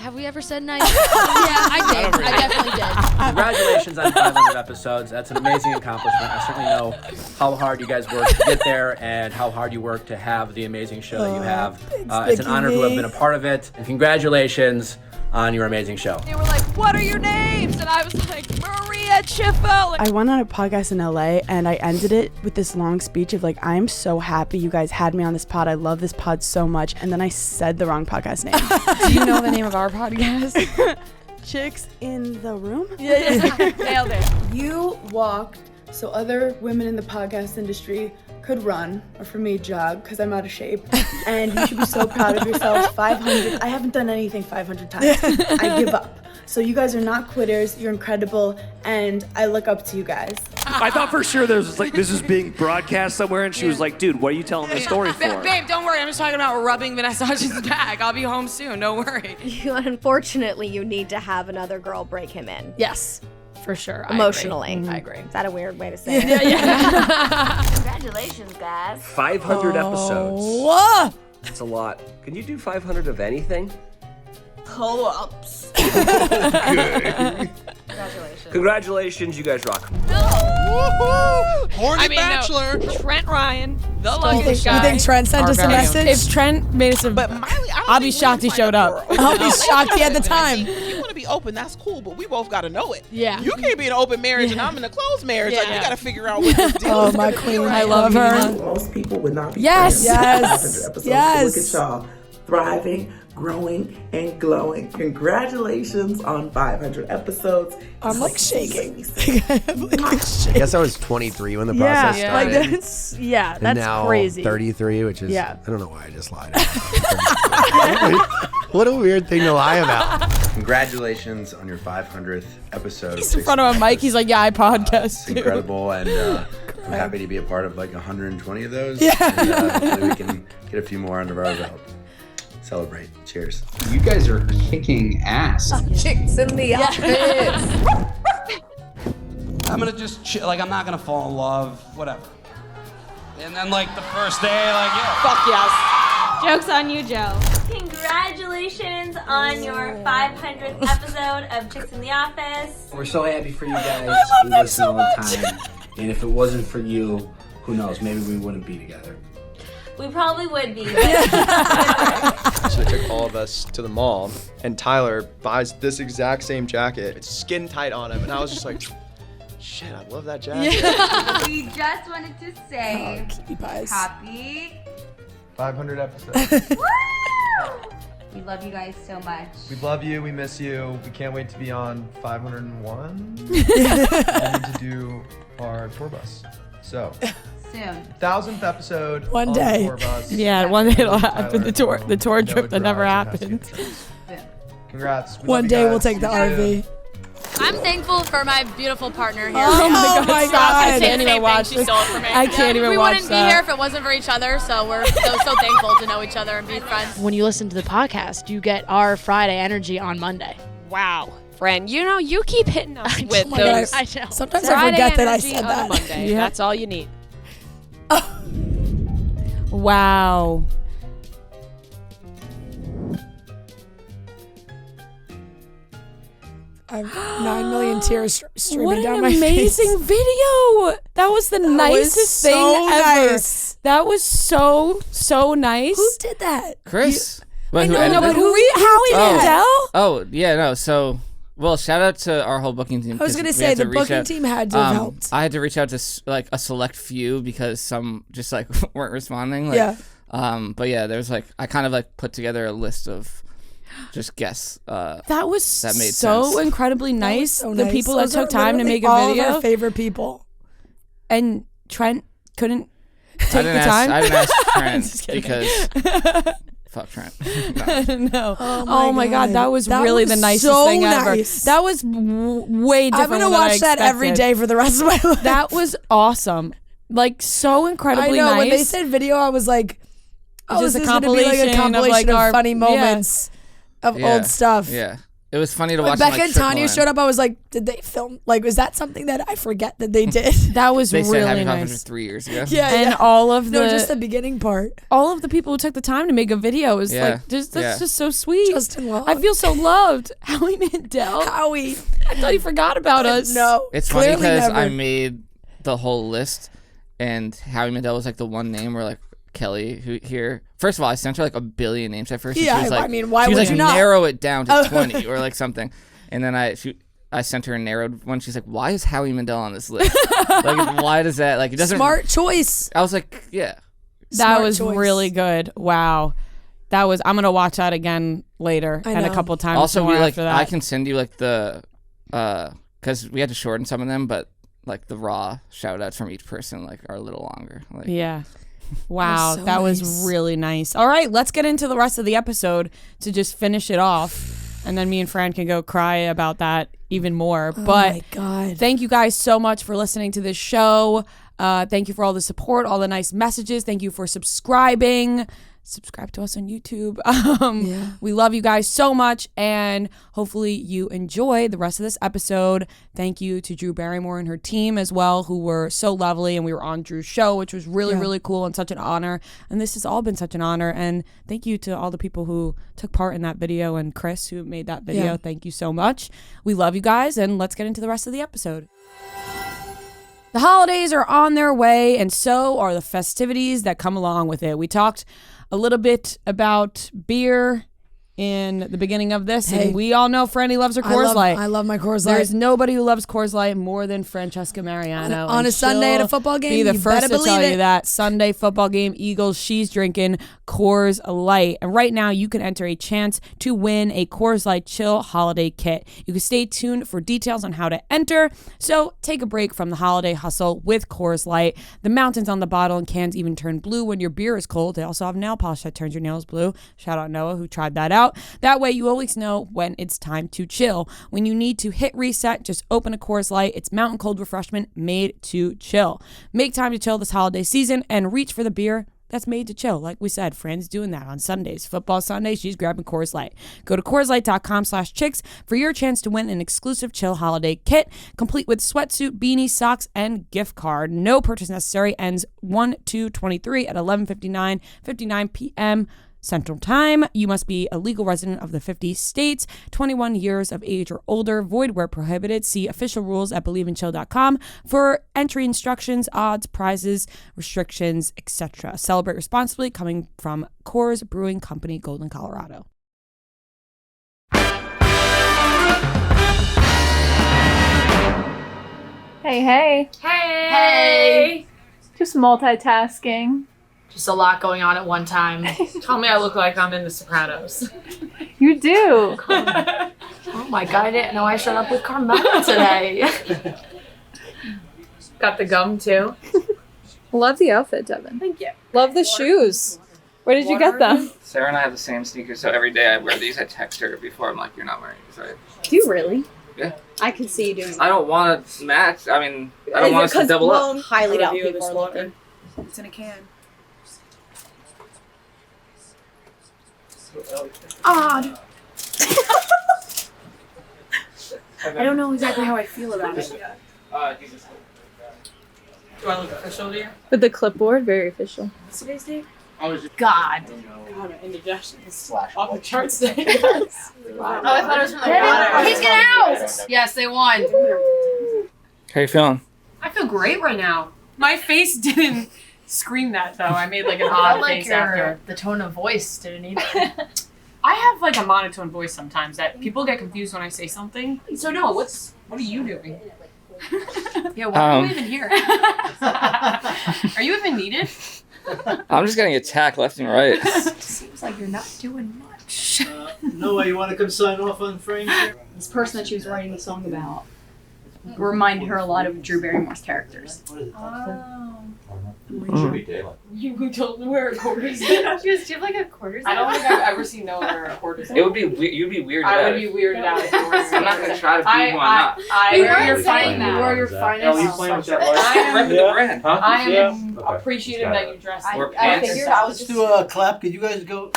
Have we ever said nice? Yeah, I did. I definitely did. Congratulations on 500 episodes. That's an amazing accomplishment. I certainly know how hard you guys work to get there and how hard you work to have the amazing show that you have. It's an honor to have been a part of it. And congratulations on your amazing show. They were like, what are your names? And I was like, Maria Chifo. I went on a podcast in LA and I ended it with this long speech of like, I'm so happy you guys had me on this pod. I love this pod so much. And then I said the wrong podcast name. Do you know the name of our podcast? Chicks in the Room? Yeah. Nailed it. You walked so other women in the podcast industry could run, or for me, jog, because I'm out of shape. And you should be so proud of yourself. 500. I haven't done anything 500 times. I give up. So you guys are not quitters. You're incredible, and I look up to you guys. I thought for sure there was like this is being broadcast somewhere, and she was like, "Dude, what are you telling the story for?" Babe, don't worry. I'm just talking about rubbing Vanessa Hudgens' back. I'll be home soon. Don't worry. Unfortunately, you need to have another girl break him in. Yes. For sure. Emotionally. I agree. Is that a weird way to say it? Yeah. Congratulations, guys. 500 episodes. Whoa! That's a lot. Can you do 500 of anything? Pull-ups. Congratulations. Congratulations, you guys rock. Horny Bachelor. No, Trent Ryan, the You luggage guy. think Trent sent us a message? If Trent made us a... But Miley, I'll be shocked he showed up. I'll be shocked he had the time. If you want to be open, that's cool, but we both got to know it. Yeah. You can't be in an open marriage and I'm in a closed marriage. Like, we got to figure out what this deal Oh, is my gonna be, queen. right? I love her. Most people would not be Yes. friends Yes. after episodes. Yes. Look at y'all thriving, growing, and glowing. Congratulations on 500 episodes. I'm like shaking. I guess I was 23 when the process started. Like that's and now crazy. 33, which is Yeah. I don't know why I just lied. What a weird thing to lie about. Congratulations on your 500th episode. He's in front of a mic. He's like, yeah, I podcast It's too. incredible, and I'm happy to be a part of like 120 of those. Yeah. And, hopefully we can get a few more under our belt. Celebrate. Cheers. You guys are kicking ass. Chicks in the office. I'm gonna just chill, like I'm not gonna fall in love, whatever. And then like the first day, like yeah. Fuck yes. Joke's on you, Joe. Congratulations on your 500th episode of Chicks in the Office. We're so happy for you guys. We listen all the time. And if it wasn't for you, who knows? Maybe we wouldn't be together. We probably would be. So they took all of us to the mall, and Tyler buys this exact same jacket. It's skin tight on him, and I was just like, shit, I love that jacket. We just wanted to say happy 500 episodes. We love you guys so much. We love you. We miss you. We can't wait to be on 501. We need to do our tour bus. So soon. 1000th episode. One on day. The tour bus. Yeah, one day it'll Tyler happen. The tour will trip that never drive and happened. Congrats. We One love you day guys. we'll take the RV. I'm thankful for my beautiful partner here. Oh my God. I I can't even watch She this. stole it from me. I can't even we watch wouldn't that. be here if it wasn't for each other, so we're so thankful to know each other and be friends. When you listen to the podcast, you get our Friday energy on Monday. Wow. Friend, you keep hitting us with my those. God. Sometimes I Friday forget that I energy said on that. a Monday. Yeah. That's all you need. Wow. I have 9 million tears streaming What down an my amazing face. video. That was the nicest thing so ever. nice. That was so nice. Who did that? Chris. I Who know, edited but it? Howie Mandel? Oh, yeah, no. So, well, shout out to our whole booking team. I was 'cause gonna we say, had to the reach booking out- team had to have helped. I had to reach out to like a select few because some just like weren't responding. Like, Yeah. But yeah, there's like I kind of like put together a list of just guests. That was that made so sense. incredibly That was nice. so The nice. people that Those are took time to literally make a all video. of our favorite people. And Trent couldn't take I didn't the ask, time. I didn't ask Trent Just kidding. because fuck Trent. No. No. Oh my God. That was That really was the nicest so thing ever. nice. That was way different. I'm gonna than I watch that every expected. day for the rest of my life. That was awesome. Like so incredibly I know nice. when they said video, I was like, "Oh, Just this a is gonna be like a compilation of, compilation like, of our- funny moments of Yeah. old stuff." Yeah. It was funny to When watch. Becca and Tanya showed up, I was like, did they film? Like, was that something that I forget that they did? That was They said really Happy nice. 500 3 years ago. Yeah, And all of the just the beginning part. all of the people who took the time to make a video is Yeah. like that's Yeah. just so sweet. Justin Long. I feel so loved. Howie Mandel. Howie. I thought you forgot about us. No. It's funny clearly because never. I made the whole list, and Howie Mandel was like the one name where like Kelly who here. First of all, I sent her like a billion names at first. And Yeah, she was like, I mean, why she was would like, you not? narrow it down to Oh. 20 or like something. And then I sent her a narrowed one. She's like, why is Howie Mandel on this list? Like, why does that like it doesn't? Smart choice. I was like, yeah. That Smart was choice. really good. Wow. That was I'm gonna watch that again later I and a know. couple times Also, more we like after that. I can send you like the because we had to shorten some of them, but like the raw shout outs from each person like are a little longer. Like, Yeah. Wow, so that was nice. really nice. All right, let's get into the rest of the episode to just finish it off. And then me and Fran can go cry about that even more. Oh but my God. thank you guys so much for listening to this show. Thank you for all the support, all the nice messages. Thank you for subscribing. Subscribe to us on YouTube. We love you guys so much, and hopefully you enjoy the rest of this episode. Thank you to Drew Barrymore and her team as well, who were so lovely, and we were on Drew's show, which was really, really cool and such an honor. And this has all been such an honor. And thank you to all the people who took part in that video, and Chris, who made that video. Yeah. Thank you so much. We love you guys, and let's get into the rest of the episode. The holidays are on their way, and so are the festivities that come along with it. We talked a little bit about beer in the beginning of this, and we all know Franny loves her Coors Light. I love my Coors Light. There's nobody who loves Coors Light more than Francesca Mariano. On a and Sunday at a she'll football game, be the you first better to tell believe you it. that Sunday football game, Eagles, she's drinking Coors Light. And right now, you can enter a chance to win a Coors Light Chill holiday kit. You can stay tuned for details on how to enter. So take a break from the holiday hustle with Coors Light. The mountains on the bottle and cans even turn blue when your beer is cold. They also have nail polish that turns your nails blue. Shout out Noah who tried that out. That way, you always know when it's time to chill. When you need to hit reset, just open a Coors Light. It's mountain cold refreshment made to chill. Make time to chill this holiday season and reach for the beer that's made to chill. Like we said, Fran's doing that on Sundays. Football Sunday, she's grabbing Coors Light. Go to CoorsLight.com/chicks for your chance to win an exclusive chill holiday kit, complete with sweatsuit, beanie, socks, and gift card. No purchase necessary. Ends 1/2/23 at 11:59 p.m. Central Time. You must be a legal resident of the 50 states, 21 years of age or older, void where prohibited. See official rules at believeandchill.com for entry instructions, odds, prizes, restrictions, etc. Celebrate responsibly. Coming from Coors Brewing Company, Golden, Colorado. Hey. Hey. Just multitasking. Just a lot going on at one time. Tell me I look like I'm in The Sopranos. You do. Oh my God, I didn't know I showed up with Carmela today. Got the gum too. Love the outfit, Devin. Thank you. Love the shoes. Where did you get them? Sarah and I have the same sneakers, so every day I wear these. I text her before. I'm like, you're not wearing these, right? Do you really? Yeah. I can see you doing I don't want to match. I mean, I don't want us to double up. Highly doubt people are looking. It's in a can. Odd. I don't know exactly how I feel about it yet. Do I look official to you? With the clipboard, very official. What's today's date? God, indigestion is off the charts today. Oh, I thought it was from the water. He's getting out! Yes, they won. How you feeling? I feel great right now. My face didn't scream that though. I made like an odd face after. The tone of voice didn't either. I have like a monotone voice sometimes that people get confused when I say something. So Noah, what are you doing? Yeah, why are you even here? Are you even needed? I'm just getting attacked left and right. Seems like you're not doing much. Noah, you want to come sign off on Frank? This person that she was writing the song about reminded her a lot of Drew Barrymore's characters. Oh. It should be daylight. You told me where a quarters. Do you have like a quarters? I don't think I've ever seen Noah wear a quarters. It would be you'd be weirded out. I would be weirded out if you were. I'm not gonna try to be one up. You were your finest. Are you playing with that I light? am appreciative that you dressed. I figured I was just do a clap. Could you guys go?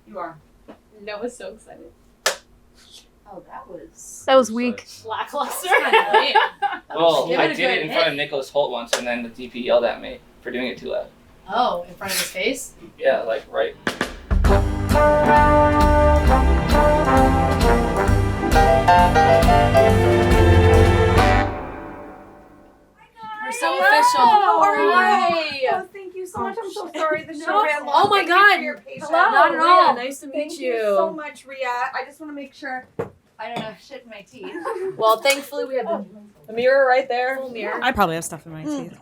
You are. Noah's so excited. Oh, that was weak. Lackluster. Well, Give I it a did it good in front of hit. Nicholas Holt once, and then the DP yelled at me for doing it too loud. Oh, in front of his face? Yeah, like right. We're so official. How are you? Hi. Oh, thank you so much. I'm so sorry the show No. ran long. Oh my Thank you God. for your patience. Hello. Not at all. Nice to meet Thank you. so much, Rhea. I just want to make sure I don't have shit in my teeth. Well, thankfully we have the mirror right there. Full mirror. I probably have stuff in my teeth.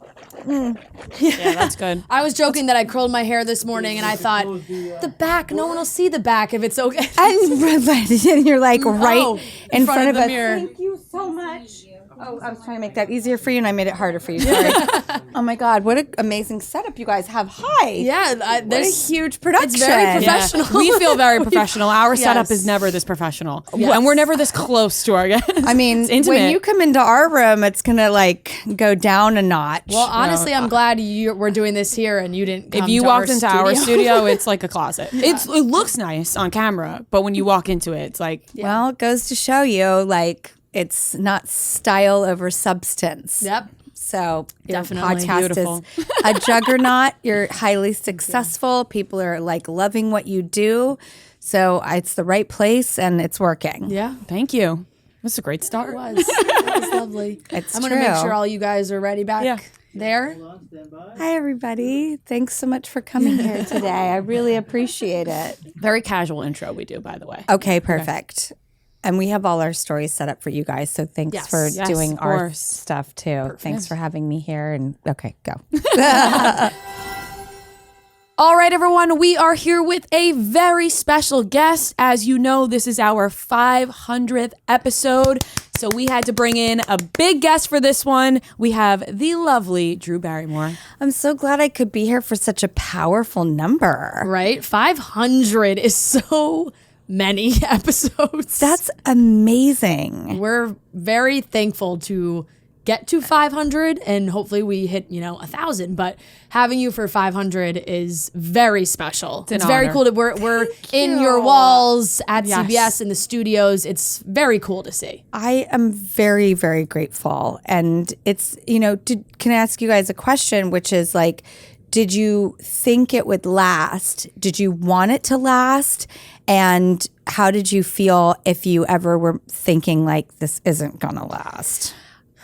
Yeah, that's good. I was joking that I curled my hair this morning and I thought, the back, no one will see the back if it's okay. And you're like right in front of the us. mirror. Thank you so much. Oh, I was trying to make that easier for you, and I made it harder for you. Sorry. Oh my God, what an amazing setup you guys have! Hi. Yeah, what a there's huge production. It's very professional. We feel very professional. Our setup Yes. is never this professional. Yes. And we're never this close to our guests. I mean, It's intimate. when you come into our room, it's gonna like go down a notch. Well, honestly, I'm glad we're doing this here and you didn't come if you to walked into our studio, it's it's like a closet. It looks nice on camera, but when you walk into it, it's like Well, it goes to show you, like, it's not style over substance. Yep. So your Definitely. podcast Beautiful. is a juggernaut. You're highly successful. People are like loving what you do. So it's the right place and it's working. Yeah. Thank you. That's a great start. It was lovely. It's I'm going to make true. sure all you guys are ready back there. Hi, everybody. Thanks so much for coming here today. I really appreciate it. Very casual intro we do, by the way. Okay, perfect. And we have all our stories set up for you guys. So thanks Yes. for Yes, doing of our course. stuff too. Thanks for having me here. And okay, go. All right, everyone, we are here with a very special guest. As you know, this is our 500th episode. So we had to bring in a big guest for this one. We have the lovely Drew Barrymore. I'm so glad I could be here for such a powerful number. Right? 500 is so many episodes. That's amazing. We're very thankful to get to 500 and hopefully we hit 1,000, but having you for 500 is very special. It's an very honor. cool that we're in your walls at CBS in the studios. It's very cool to see. I am very, very grateful. And it's, can I ask you guys a question, which is like, did you think it would last? Did you want it to last? And how did you feel if you ever were thinking like this isn't gonna last?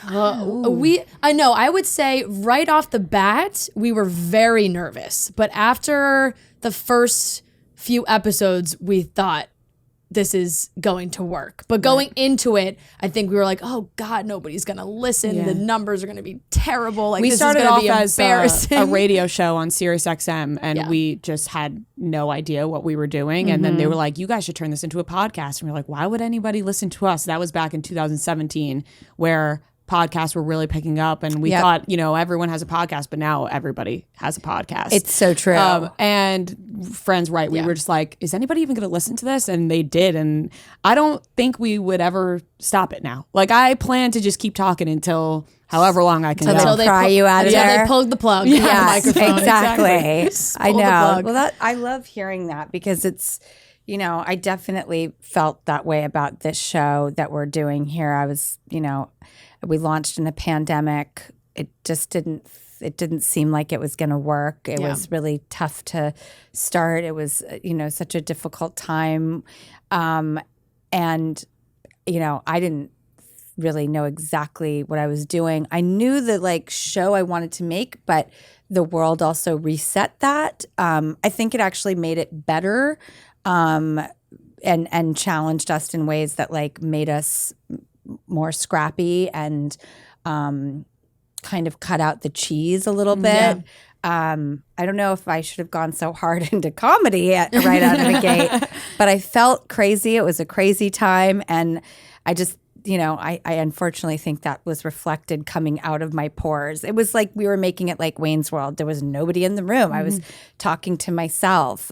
I would say right off the bat, we were very nervous. But after the first few episodes, we thought this is going to work. But going into it, I think we were like, oh God, nobody's going to listen. Yeah. The numbers are going to be terrible. Like, We this started is going off to be as embarrassing. a radio show on Sirius XM, and we just had no idea what we were doing. And then they were like, you guys should turn this into a podcast. And we were like, why would anybody listen to us? That was back in 2017, where podcasts were really picking up, and we thought, everyone has a podcast, but now everybody has a podcast. It's so true. And Friends, right? We were just like, is anybody even going to listen to this? And they did. And I don't think we would ever stop it now. Like, I plan to just keep talking until however long I can go. Until they pry you out of there. They plug the plug. Yes, the microphone. exactly. I Pull the know. plug. Well, I love hearing that because it's, I definitely felt that way about this show that we're doing here. I was, we launched in a pandemic. It just didn't seem like it was going to work. It was really tough to start. It was, such a difficult time. And, I didn't really know exactly what I was doing. I knew the show I wanted to make, but the world also reset that. I think it actually made it better and challenged us in ways that made us more scrappy and kind of cut out the cheese a little bit. I don't know if I should have gone so hard into comedy right out of the gate, but I felt crazy. It was a crazy time. And I just, I unfortunately think that was reflected coming out of my pores. It was like we were making it like Wayne's World. There was nobody in the room. I was talking to myself.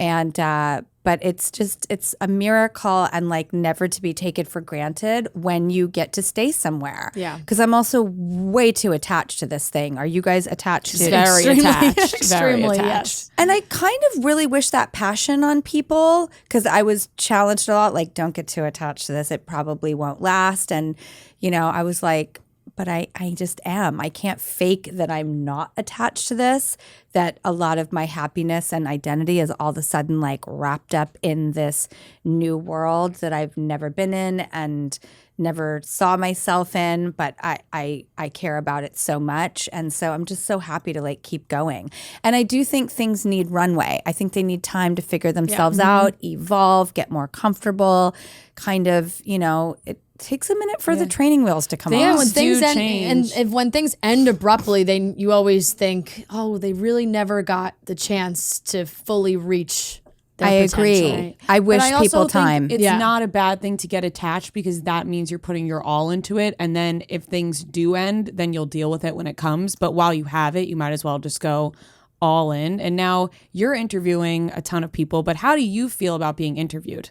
And but it's a miracle and like never to be taken for granted when you get to stay somewhere. Yeah. Because I'm also way too attached to this thing. Are you guys attached to it? Very attached. Extremely, Very attached. yes. And I kind of really wish that passion on people, because I was challenged a lot, like, don't get too attached to this. It probably won't last. And, I was like, but I just am. I can't fake that I'm not attached to this, that a lot of my happiness and identity is all of a sudden like wrapped up in this new world that I've never been in and never saw myself in, but I care about it so much. And so I'm just so happy to like keep going. And I do think things need runway. I think they need time to figure themselves out, evolve, get more comfortable, kind of, it takes a minute for the training wheels to come off. When things end, change. and when things end abruptly, then you always think, oh, they really never got the chance to fully reach their I potential. agree. I wish But I also people think time. It's not a bad thing to get attached, because that means you're putting your all into it. And then if things do end, then you'll deal with it when it comes. But while you have it, you might as well just go all in. And now you're interviewing a ton of people, but how do you feel about being interviewed?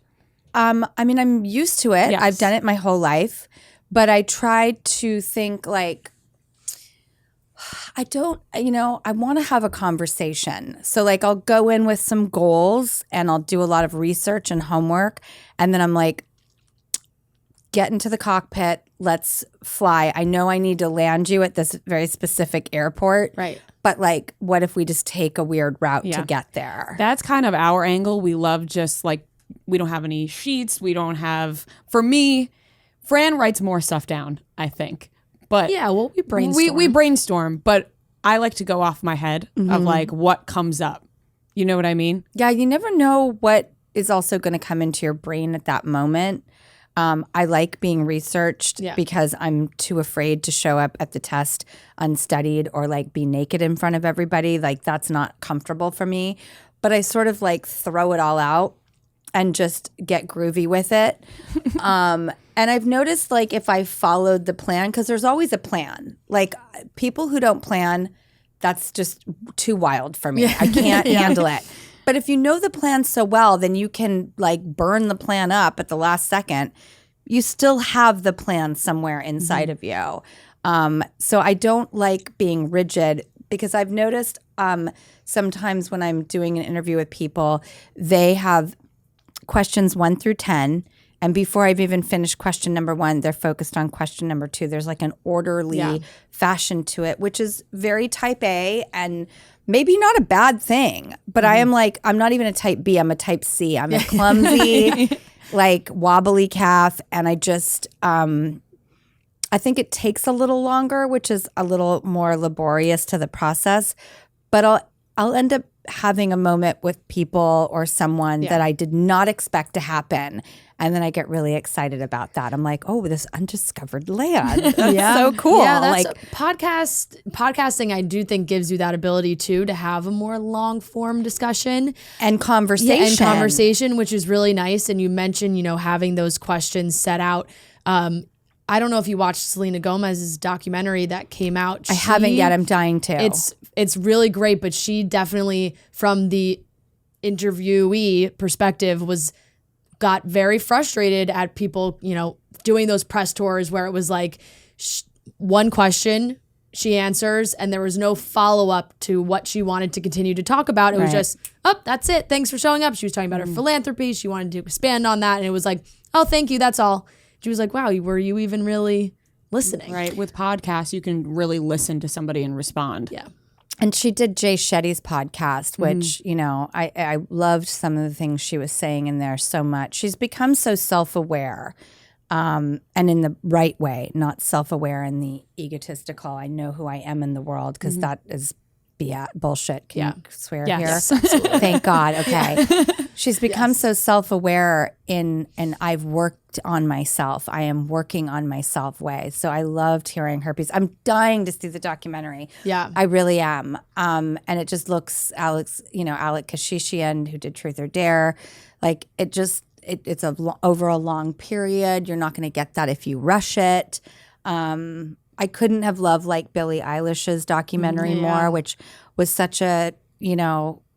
I mean, I'm used to it. Yes. I've done it my whole life, but I try to think like, I want to have a conversation. So like, I'll go in with some goals and I'll do a lot of research and homework. And then I'm like, get into the cockpit, let's fly. I know I need to land you at this very specific airport. Right. But like, what if we just take a weird route to get there? That's kind of our angle. We love just like, we don't have any sheets. We don't have, for me, Fran writes more stuff down, I think. But Yeah, well, we brainstorm. We brainstorm, but I like to go off my head of like what comes up. You know what I mean? Yeah, you never know what is also going to come into your brain at that moment. I like being researched because I'm too afraid to show up at the test unstudied or like be naked in front of everybody. Like that's not comfortable for me. But I sort of like throw it all out and just get groovy with it. And I've noticed like if I followed the plan, because there's always a plan. Like people who don't plan, that's just too wild for me. I can't handle it. But if you know the plan so well, then you can like burn the plan up at the last second. You still have the plan somewhere inside of you. So I don't like being rigid, because I've noticed sometimes when I'm doing an interview with people, they have questions 1 through 10. And before I've even finished question number 1, they're focused on question number 2. There's like an orderly fashion to it, which is very type A and maybe not a bad thing. But I am like, I'm not even a type B. I'm a type C. I'm a clumsy, like wobbly calf. And I just, I think it takes a little longer, which is a little more laborious to the process. But I'll end up having a moment with people or someone that I did not expect to happen. And then I get really excited about that. I'm like, oh, this undiscovered land. That's so cool. Yeah, that's like podcasting, I do think gives you that ability too to have a more long form discussion and conversation. Yeah, and conversation, which is really nice. And you mentioned, having those questions set out. I don't know if you watched Selena Gomez's documentary that came out. I haven't yet. I'm dying to. It's really great, but she definitely, from the interviewee perspective, got very frustrated at people, doing those press tours where it was like one question she answers and there was no follow-up to what she wanted to continue to talk about. It was just, that's it. Thanks for showing up. She was talking about her philanthropy. She wanted to expand on that. And it was like, oh, thank you. That's all. She was like, wow, were you even really listening? Right. With podcasts, you can really listen to somebody and respond. Yeah. And she did Jay Shetty's podcast, which, I loved some of the things she was saying in there so much. She's become so self-aware and in the right way, not self-aware in the egotistical, I know who I am in the world, because that is bullshit. Can you swear here? Yes, absolutely. Thank God. Okay. She's become so self-aware and I've worked on myself. I am working on myself way. So I loved hearing her piece. I'm dying to see the documentary. Yeah. I really am. And it just looks, Alec Kashishian, who did Truth or Dare, like it's over a long period. You're not going to get that if you rush it. I couldn't have loved like Billie Eilish's documentary more, which was such a,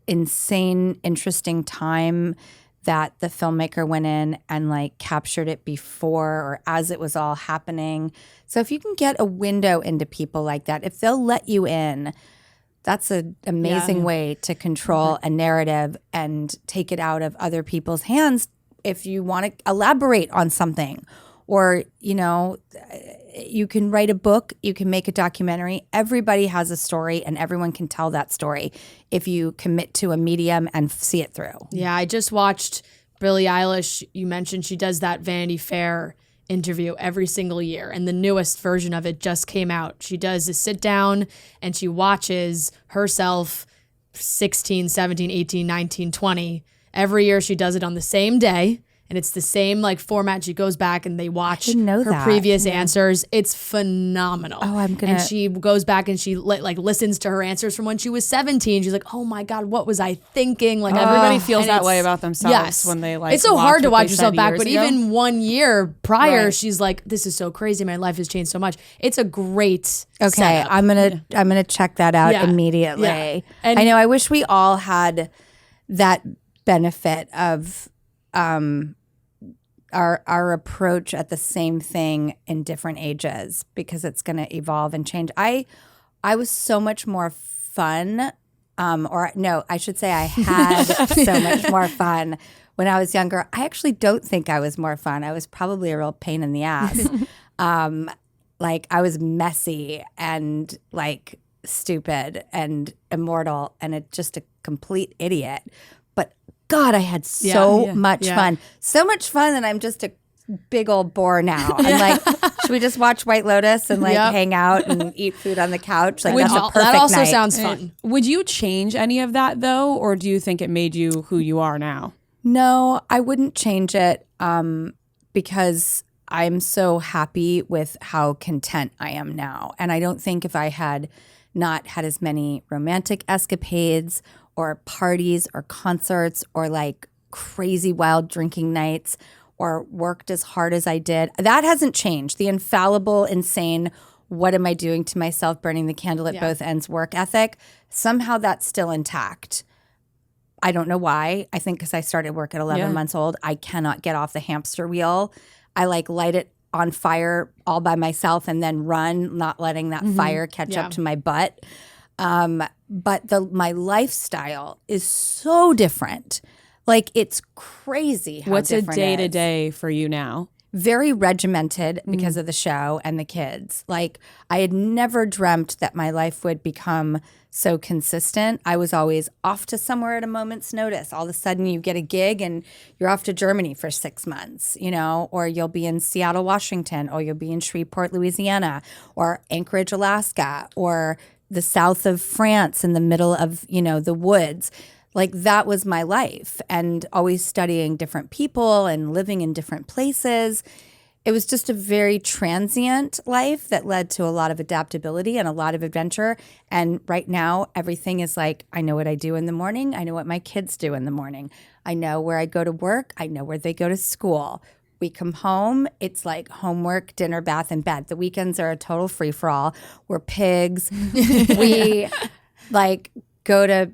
insane, interesting time that the filmmaker went in and like captured it before or as it was all happening. So if you can get a window into people like that, if they'll let you in, that's an amazing way to control a narrative and take it out of other people's hands if you want to elaborate on something. Or, you know, you can write a book, you can make a documentary. Everybody has a story and everyone can tell that story if you commit to a medium and see it through. Yeah, I just watched Billie Eilish. You mentioned she does that Vanity Fair interview every single year, and the newest version of it just came out. She does a sit down and she watches herself 16, 17, 18, 19, 20. Every year she does it on the same day. And it's the same like format. She goes back and they watch her previous answers. It's phenomenal. Oh, And she goes back and she like listens to her answers from when she was 17. She's like, oh my God, what was I thinking? Like everybody feels that way about themselves when they like. It's so hard to watch yourself back, but ago. even 1 year prior, she's like, this is so crazy. My life has changed so much. It's a great setup. I'm gonna check that out immediately. Yeah. And I know. I wish we all had that benefit of our approach at the same thing in different ages, because it's going to evolve and change. I was so much more fun, or no, I should say I had so much more fun when I was younger. I actually don't think I was more fun. I was probably a real pain in the ass. Like I was messy and like stupid and immortal and just a complete idiot. God, I had so much fun. So much fun that I'm just a big old bore now. I'm like, should we just watch White Lotus and like hang out and eat food on the couch? Like that's a perfect that also night. sounds fun. Would you change any of that though, or do you think it made you who you are now? No, I wouldn't change it because I'm so happy with how content I am now. And I don't think if I had not had as many romantic escapades or parties or concerts or like crazy wild drinking nights or worked as hard as I did. That hasn't changed. The infallible, insane, what am I doing to myself, burning the candle at both ends work ethic, somehow that's still intact. I don't know why. I think because I started work at 11 months old. I cannot get off the hamster wheel. I like light it on fire all by myself and then run, not letting that fire catch up to my butt. But my lifestyle is so different. Like it's crazy how What's a different it is. day-to-day for you now? Very regimented because of the show and the kids. Like I had never dreamt that my life would become so consistent. I was always off to somewhere at a moment's notice. All of a sudden you get a gig and you're off to Germany for 6 months, you know, or you'll be in Seattle, Washington, or you'll be in Shreveport, Louisiana, or Anchorage, Alaska, or the south of France in the middle of, you know, the woods. Like that was my life, and always studying different people and living in different places. It was just a very transient life that led to a lot of adaptability and a lot of adventure. And right now, everything is like, I know what I do in the morning. I know what my kids do in the morning. I know where I go to work. I know where they go to school. We come home, it's like homework, dinner, bath, and bed. The weekends are a total free-for-all. We're pigs. We like go to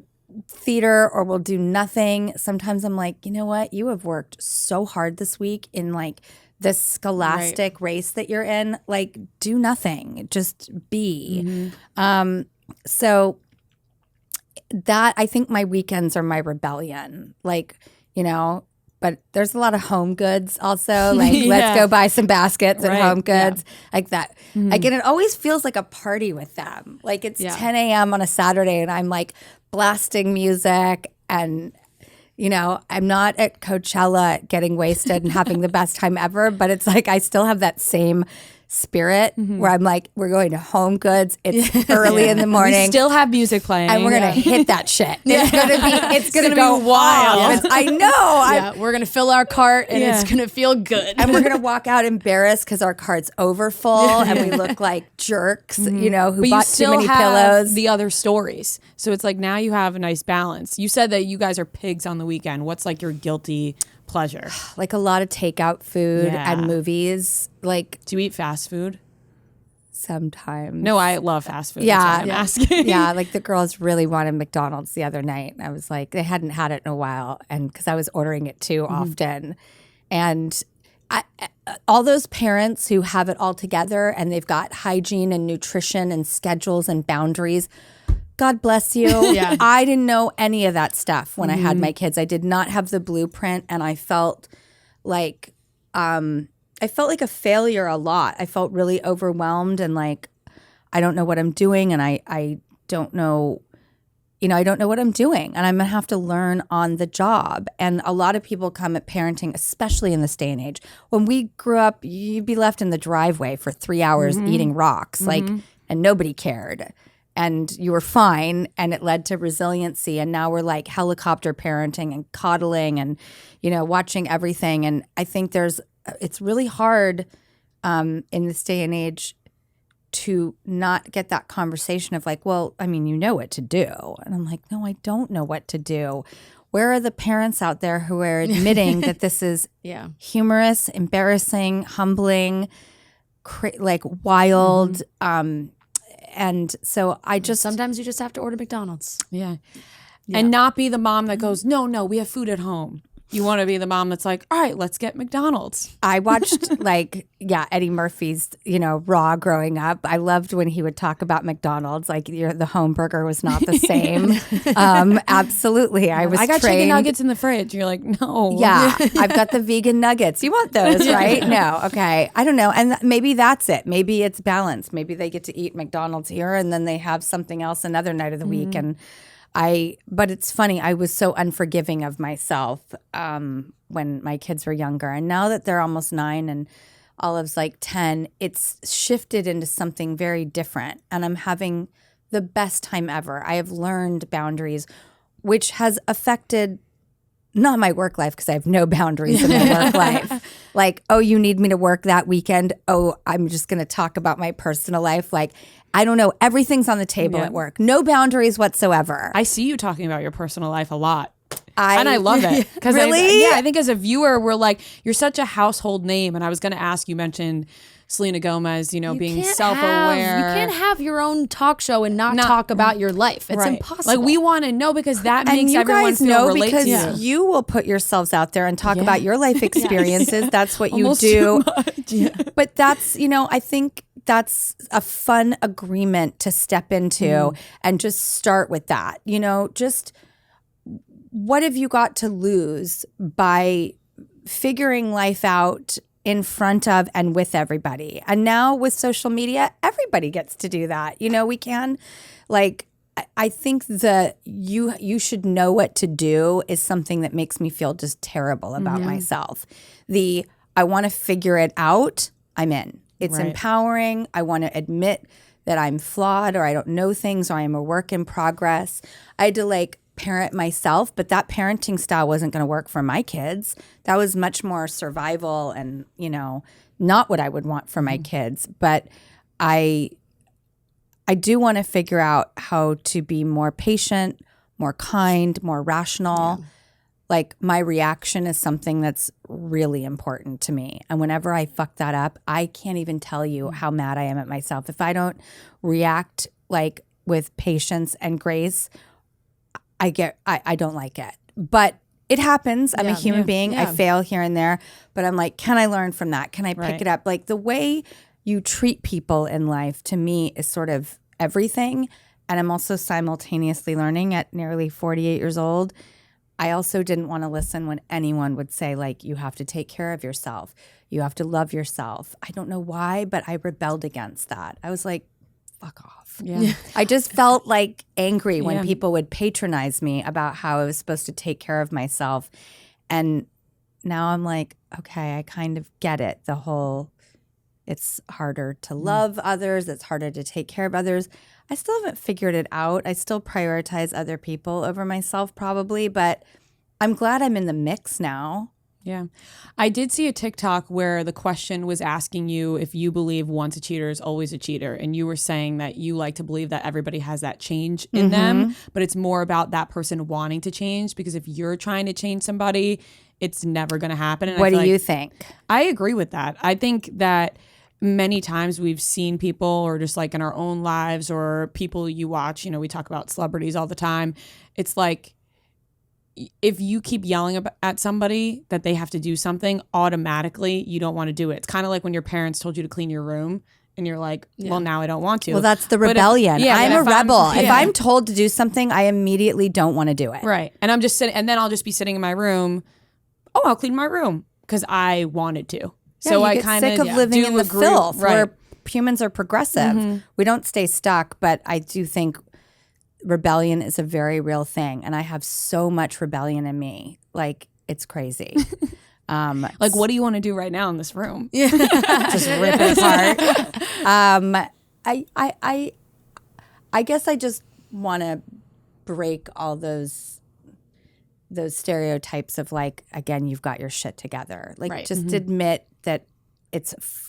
theater or we'll do nothing. Sometimes I'm like, you know what? You have worked so hard this week in like this scholastic race that you're in. Like do nothing, just be. So that, I think my weekends are my rebellion. Like, you know, but there's a lot of home goods also. Like, let's go buy some baskets at Home Goods, like that. Again, it always feels like a party with them. Like it's 10 a.m. on a Saturday and I'm like blasting music and, you know, I'm not at Coachella getting wasted and having the best time ever, but it's like I still have that same spirit where I'm like, we're going to Home Goods. It's early in the morning. We still have music playing. And we're going to hit that shit. It's going to go wild. I know. We're going to fill our cart and it's going to feel good. And we're going to walk out embarrassed because our cart's overfull and we look like jerks, you know, who bought too many pillows. The other stories. So it's like now you have a nice balance. You said that you guys are pigs on the weekend. What's like your guilty pleasure? Like a lot of takeout food and movies. Like, do you eat fast food? sometimes. No, I love fast food. Yeah. That's why I'm asking. Yeah, like the girls really wanted McDonald's the other night. And I was like, they hadn't had it in a while. And because I was ordering it too often. And all those parents who have it all together and they've got hygiene and nutrition and schedules and boundaries, God bless you. Yeah. I didn't know any of that stuff when I had my kids. I did not have the blueprint, and I felt like a failure a lot. I felt really overwhelmed and like I don't know what I'm doing, and I don't know, I don't know what I'm doing, and I'm gonna have to learn on the job. And a lot of people come at parenting, especially in this day and age. When we grew up, you'd be left in the driveway for 3 hours eating rocks, and nobody cared. And you were fine, and it led to resiliency. And now we're like helicopter parenting and coddling and, watching everything. And I think it's really hard in this day and age to not get that conversation of like, well, I mean, you know what to do. And I'm like, no, I don't know what to do. Where are the parents out there who are admitting that this is humorous, embarrassing, humbling, wild, and so sometimes you just have to order McDonald's. Yeah. And not be the mom that goes, no, we have food at home. You want to be the mom that's like, all right, let's get McDonald's. I watched Eddie Murphy's, Raw growing up. I loved when he would talk about McDonald's. Like the home burger was not the same. Absolutely. I got trained. Chicken nuggets in the fridge. You're like, no. Yeah. I've got the vegan nuggets. You want those, right? No. Okay. I don't know. And maybe that's it. Maybe it's balanced. Maybe they get to eat McDonald's here and then they have something else another night of the week. And but it's funny, I was so unforgiving of myself when my kids were younger. And now that they're almost 9 and Olive's like 10, it's shifted into something very different. And I'm having the best time ever. I have learned boundaries, which has affected not my work life because I have no boundaries in my work life. Like, oh, you need me to work that weekend? Oh, I'm just going to talk about my personal life. Like, I don't know. Everything's on the table at work. No boundaries whatsoever. I see you talking about your personal life a lot. And I love it. Really? I think as a viewer, we're like, you're such a household name. And I was going to ask, you mentioned Selena Gomez, being self-aware. You can't have your own talk show and not talk about your life. It's impossible. Like, we want to know because that and makes you everyone guys feel know relate because to you. you will put yourselves out there and talk about your life experiences. That's what you do. But that's, I think that's a fun agreement to step into and just start with that. Just what have you got to lose by figuring life out in front of and with everybody? And now with social media, everybody gets to do that. We can, I think that you should know what to do is something that makes me feel just terrible about myself. I want to figure it out, I'm in. It's empowering. I want to admit that I'm flawed or I don't know things or I am a work in progress. I had to parent myself, but that parenting style wasn't going to work for my kids. That was much more survival and, not what I would want for my kids. But I do want to figure out how to be more patient, more kind, more rational. Yeah. My reaction is something that's really important to me. And whenever I fuck that up, I can't even tell you how mad I am at myself. If I don't react with patience and grace, I don't like it. But it happens. I'm a human being. I fail here and there. But I'm like, can I learn from that? Can I pick it up? The way you treat people in life, to me, is sort of everything. And I'm also simultaneously learning at nearly 48 years old. I also didn't want to listen when anyone would say, you have to take care of yourself. You have to love yourself. I don't know why, but I rebelled against that. I was like, fuck off. Yeah. I just felt angry when people would patronize me about how I was supposed to take care of myself. And now I'm like, okay, I kind of get it. It's harder to love others. It's harder to take care of others. I still haven't figured it out. I still prioritize other people over myself probably, but I'm glad I'm in the mix now. Yeah. I did see a TikTok where the question was asking you if you believe once a cheater is always a cheater. And you were saying that you like to believe that everybody has that change in them, but it's more about that person wanting to change, because if you're trying to change somebody, it's never going to happen. And what do you think? I agree with that. I think that many times we've seen people, or just like in our own lives, or people you watch, we talk about celebrities all the time. It's like, if you keep yelling at somebody that they have to do something, automatically you don't want to do it. It's kind of like when your parents told you to clean your room and you're like, well, now I don't want to. Well, that's the rebellion. I'm a rebel. If I'm told to do something, I immediately don't want to do it. Right. And I'm just sitting, and then I'll just be sitting in my room. Oh, I'll clean my room because I wanted to. Yeah, so I get kind of sick of living in the filth where humans are progressive. Mm-hmm. We don't stay stuck, but I do think rebellion is a very real thing, and I have so much rebellion in me. Like, it's crazy. Like, what do you want to do right now in this room? Just rip it apart. I guess I just want to break all those stereotypes of, like, again, you've got your shit together. Like, just admit that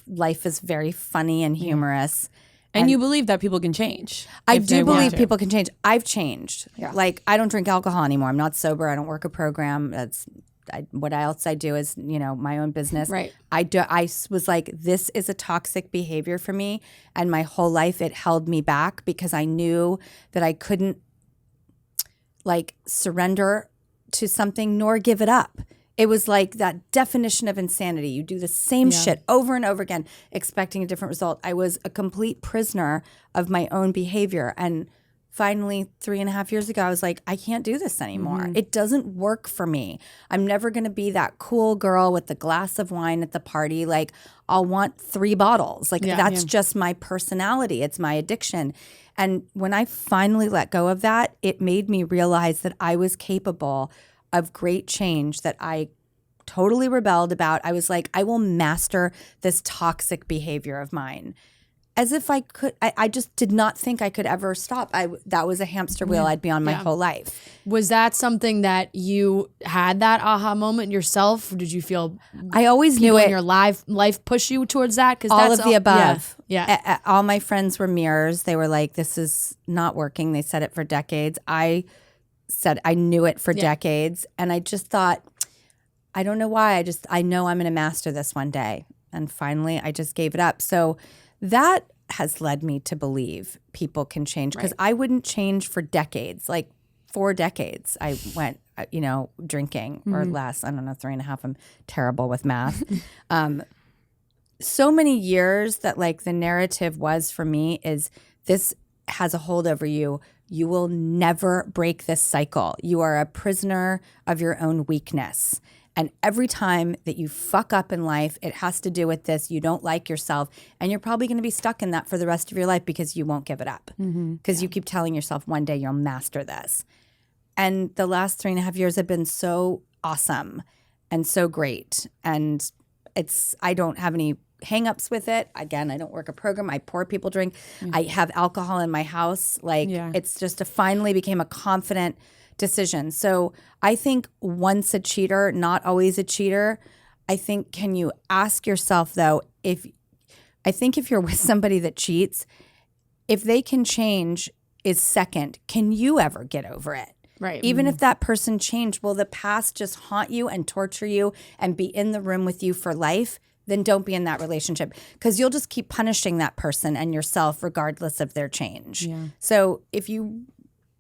life is very funny and humorous. And you believe that people can change. I do believe people can change. I've changed. Yeah. Like, I don't drink alcohol anymore. I'm not sober. I don't work a program. That's what else I do is, my own business. Right. I was like, this is a toxic behavior for me. And my whole life it held me back because I knew that I couldn't, like, surrender to something nor give it up. It was like that definition of insanity. You do the same shit over and over again, expecting a different result. I was a complete prisoner of my own behavior. And finally, 3.5 years ago, I was like, I can't do this anymore. Mm-hmm. It doesn't work for me. I'm never going to be that cool girl with the glass of wine at the party. Like, I'll want 3 bottles. Like, that's just my personality. It's my addiction. And when I finally let go of that, it made me realize that I was capable of great change that I totally rebelled about. I was like, I will master this toxic behavior of mine. As if I could, I just did not think I could ever stop. That was a hamster wheel I'd be on my whole life. Was that something that you had that aha moment yourself? Or did you feel I always knew it. In your life push you towards that? Because all of the above. Yeah. All my friends were mirrors. They were like, this is not working. They said it for decades. I said I knew it for decades. And I just thought, I don't know why. I know I'm going to master this one day. And finally, I just gave it up. So that has led me to believe people can change, because I wouldn't change for decades. Like 4 decades I went, drinking or less. I don't know, 3.5. I'm terrible with math. So many years that, like, the narrative was for me is this has a hold over you. You will never break this cycle. You are a prisoner of your own weakness. And every time that you fuck up in life, it has to do with this. You don't like yourself. And you're probably going to be stuck in that for the rest of your life because you won't give it up. Because you keep telling yourself one day you'll master this. And the last 3.5 years have been so awesome and so great. And I don't have any hang-ups with it. Again, I don't work a program. I pour people drink. I have alcohol in my house. Like, it's just finally became a confident decision. So I think once a cheater, not always a cheater. I think, can you ask yourself, though, if you're with somebody that cheats, if they can change is second. Can you ever get over it? Right. Even if that person changed, will the past just haunt you and torture you and be in the room with you for life? Then don't be in that relationship, because you'll just keep punishing that person and yourself regardless of their change. Yeah. So if you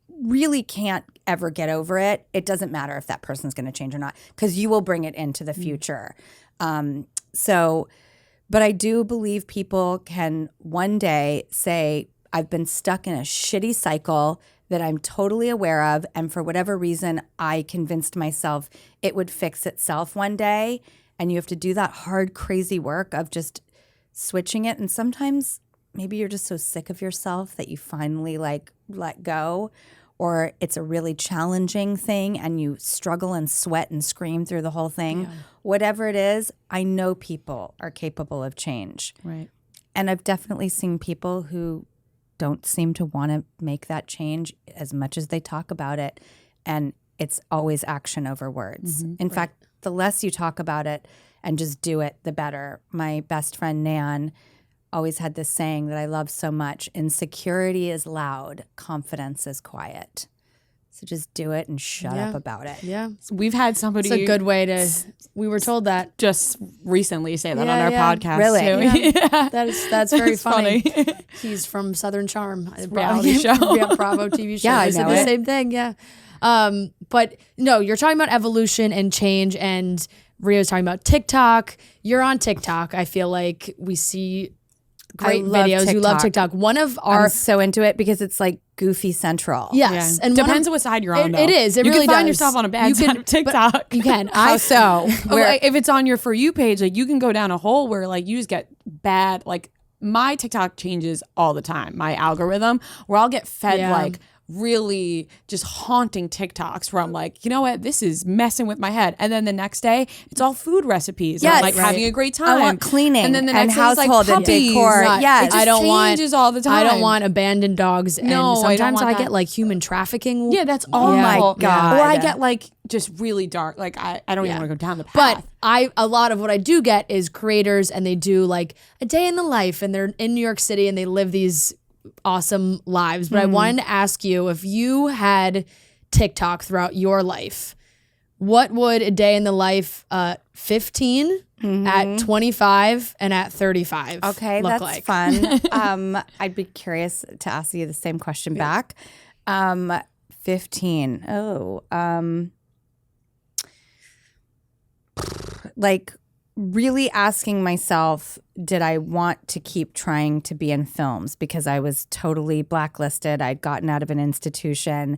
really can't ever get over it, it doesn't matter if that person's going to change or not, because you will bring it into the future. But I do believe people can one day say, I've been stuck in a shitty cycle that I'm totally aware of, and for whatever reason, I convinced myself it would fix itself one day. And you have to do that hard, crazy work of just switching it. And sometimes maybe you're just so sick of yourself that you finally, like, let go. Or it's a really challenging thing and you struggle and sweat and scream through the whole thing. Yeah. Whatever it is, I know people are capable of change. Right. And I've definitely seen people who don't seem to want to make that change as much as they talk about it. And it's always action over words. In fact, the less you talk about it and just do it, the better. My best friend, Nan, always had this saying that I love so much: insecurity is loud, confidence is quiet. So just do it and shut up about it. Yeah. We've had somebody. It's a good way to. We were told that just recently say that Yeah, on our yeah. podcast. Really? Too. Yeah. That's very It's funny. funny. He's from Southern Charm, reality show. Yeah, Bravo TV show. Yeah, I They said know the it. same thing. Yeah. But no, you're talking about evolution and change, and Rio's talking about TikTok. You're on TikTok. I feel like we see great love videos. You love TikTok. One of our I'm so into it because it's like goofy central. yes, Yeah. and one Depends of- on what side you're on. It is. It you really can find does. yourself on a bad You side can- of TikTok. but you can. How so? If it's on your For You page, like you can go down a hole where like you just get bad. Like my TikTok changes all the time. My algorithm, where I'll get fed Yeah. like really just haunting TikToks where I'm like, you know what, this is messing with my head. And then the next day, it's all food recipes. Yes. I'm like Right. having a great time. I want cleaning and then the and next day it's like household and puppies. decor. Not- Yes. it just I don't want changes all the time. I don't want abandoned dogs. And No, I don't sometimes want I that. get like human trafficking. Yeah, that's awful. my God. Or I get like just really dark. Like I don't even want to go down the path. But a lot of what I do get is creators, and they do like a day in the life, and they're in New York City and they live these awesome lives. But I wanted to ask you, if you had TikTok throughout your life, what would a day in the life 15 at 25 and at 35 Okay, look that's like? fun. I'd be curious to ask you the same question back. 15. Like really asking myself, did I want to keep trying to be in films? Because I was totally blacklisted. I'd gotten out of an institution,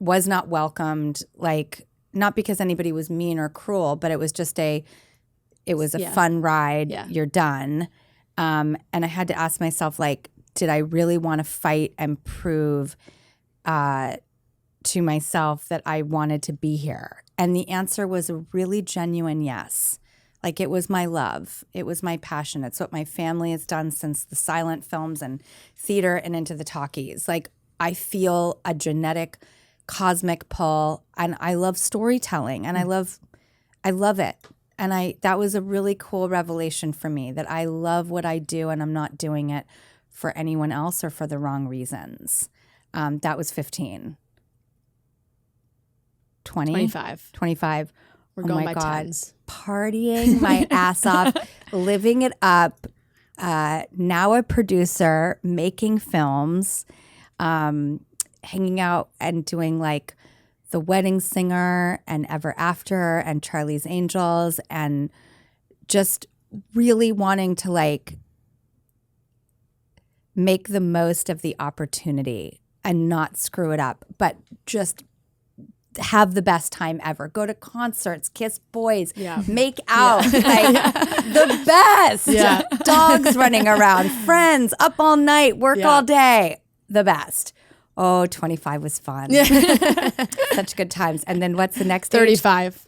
was not welcomed, like not because anybody was mean or cruel, but it was just a fun ride. Yeah. You're done. And I had to ask myself, like, did I really want to fight and prove to myself that I wanted to be here? And the answer was a really genuine yes. Like, it was my love. It was my passion. It's what my family has done since the silent films and theater and into the talkies. Like, I feel a genetic cosmic pull, and I love storytelling, and I love it. And that was a really cool revelation for me, that I love what I do and I'm not doing it for anyone else or for the wrong reasons. That was 15. 20? 25. We're Oh going my by God. tens. Partying my ass off, living it up. Now a producer, making films, hanging out and doing like The Wedding Singer and Ever After and Charlie's Angels, and just really wanting to like make the most of the opportunity and not screw it up, but just have the best time ever. Go to concerts, kiss boys, make out, like the best. Yeah. Dogs running around, friends, up all night, work all day, the best. Oh, 25 was fun. Such good times. And then what's the next age? 35.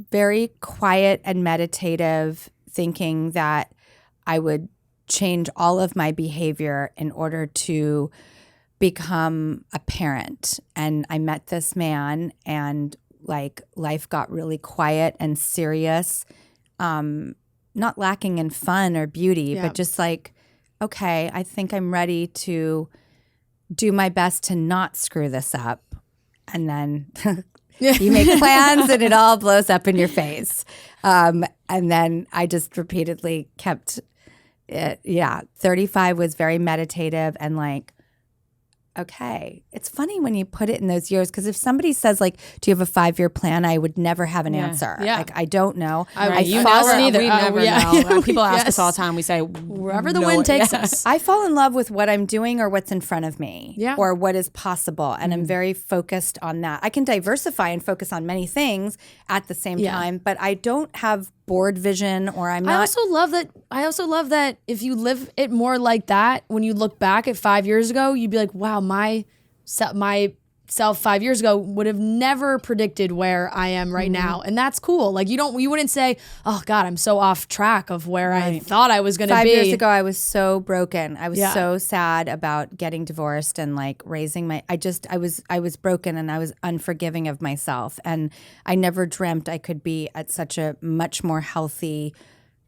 Very quiet and meditative, thinking that I would change all of my behavior in order to become a parent. And I met this man, and like life got really quiet and serious, not lacking in fun or beauty, but just like, okay, I think I'm ready to do my best to not screw this up. And then you make plans and it all blows up in your face. And then I just repeatedly kept it. 35 was very meditative and like, okay. It's funny when you put it in those years, because if somebody says like, do you have a 5-year plan? I would never have an answer. Yeah. Like, I don't know. You never either. We never know. People ask us all the time. We say, wherever the wind takes us. I fall in love with what I'm doing or what's in front of me, Yeah. or what is possible. And I'm very focused on that. I can diversify and focus on many things at the same time, but I don't have board vision, or I'm not. I also love that if you live it more like that, when you look back at 5 years ago, you'd be like, wow, myself 5 years ago would have never predicted where I am right now. And that's cool. Like you wouldn't say, oh God, I'm so off track of where I thought I was going to be. 5 years ago, I was so broken. I was so sad about getting divorced and like raising I was broken, and I was unforgiving of myself. And I never dreamt I could be at such a much more healthy,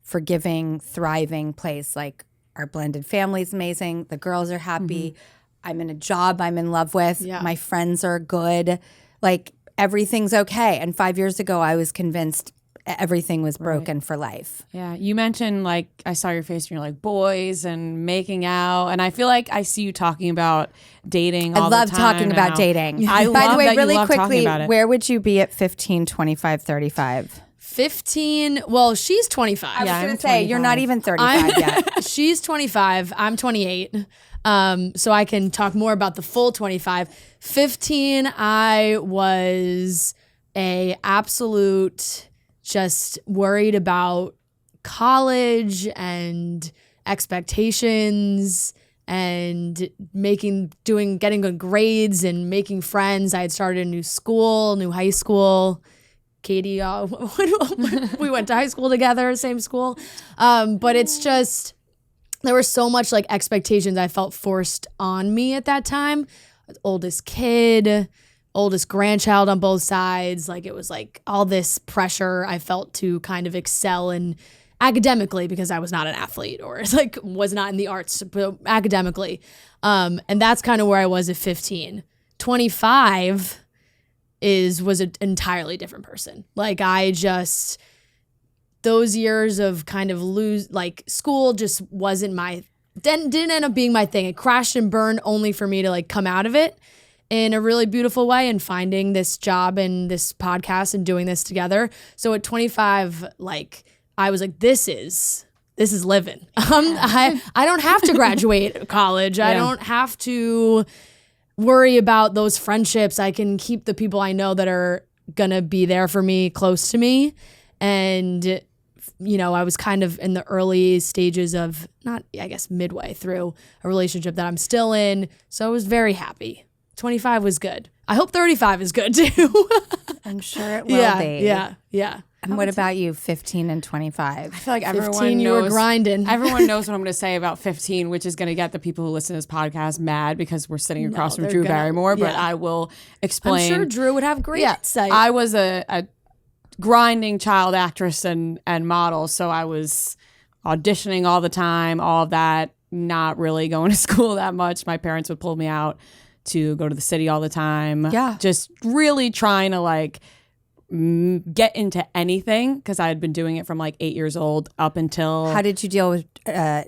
forgiving, thriving place. Like, our blended family's amazing. The girls are happy. I'm in a job I'm in love with. Yeah. My friends are good. Like everything's okay. And 5 years ago, I was convinced everything was broken for life. Yeah, you mentioned like I saw your face and you're like boys and making out, and I feel like I see you talking about dating all the time. I love talking about dating. I By love the way, that really you love quickly, talking about it. where would you be at 15, 25, 35? 15. Well, she's 25. I was going to say, you're not even 35 yet. She's 25. I'm 28. So I can talk more about the full 25. 15, I was a absolute just worried about college and expectations and getting good grades and making friends. I had started a new school, new high school. Katie, we went to high school together, same school. But it's just, there was so much like expectations I felt forced on me at that time. Oldest kid, oldest grandchild on both sides. Like it was like all this pressure I felt to kind of excel in academically because I was not an athlete or like was not in the arts, but academically. And that's kind of where I was at 15. 25 was an entirely different person. Like I just, those years of kind of school just wasn't didn't end up being my thing. It crashed and burned only for me to like come out of it in a really beautiful way and finding this job and this podcast and doing this together. So at 25, like I was like, this is living. I don't have to graduate college. I don't have to worry about those friendships. I can keep the people I know that are gonna be there for me close to me. And I was kind of in the early stages of midway through a relationship that I'm still in. So I was very happy. 25 was good. I hope 35 is good too. I'm sure it will be. Yeah. And what about you, 15 and 25? I feel like everyone 15, you were grinding. Everyone knows what I'm going to say about 15, which is going to get the people who listen to this podcast mad because we're sitting across from Drew Barrymore. But I will explain. I'm sure Drew would have great insight. I was a grinding child actress and model, so I was auditioning all the time, all of that, not really going to school that much. My parents would pull me out to go to the city all the time. Yeah. Just really trying to like get into anything because I had been doing it from like 8 years old up until. How did you deal with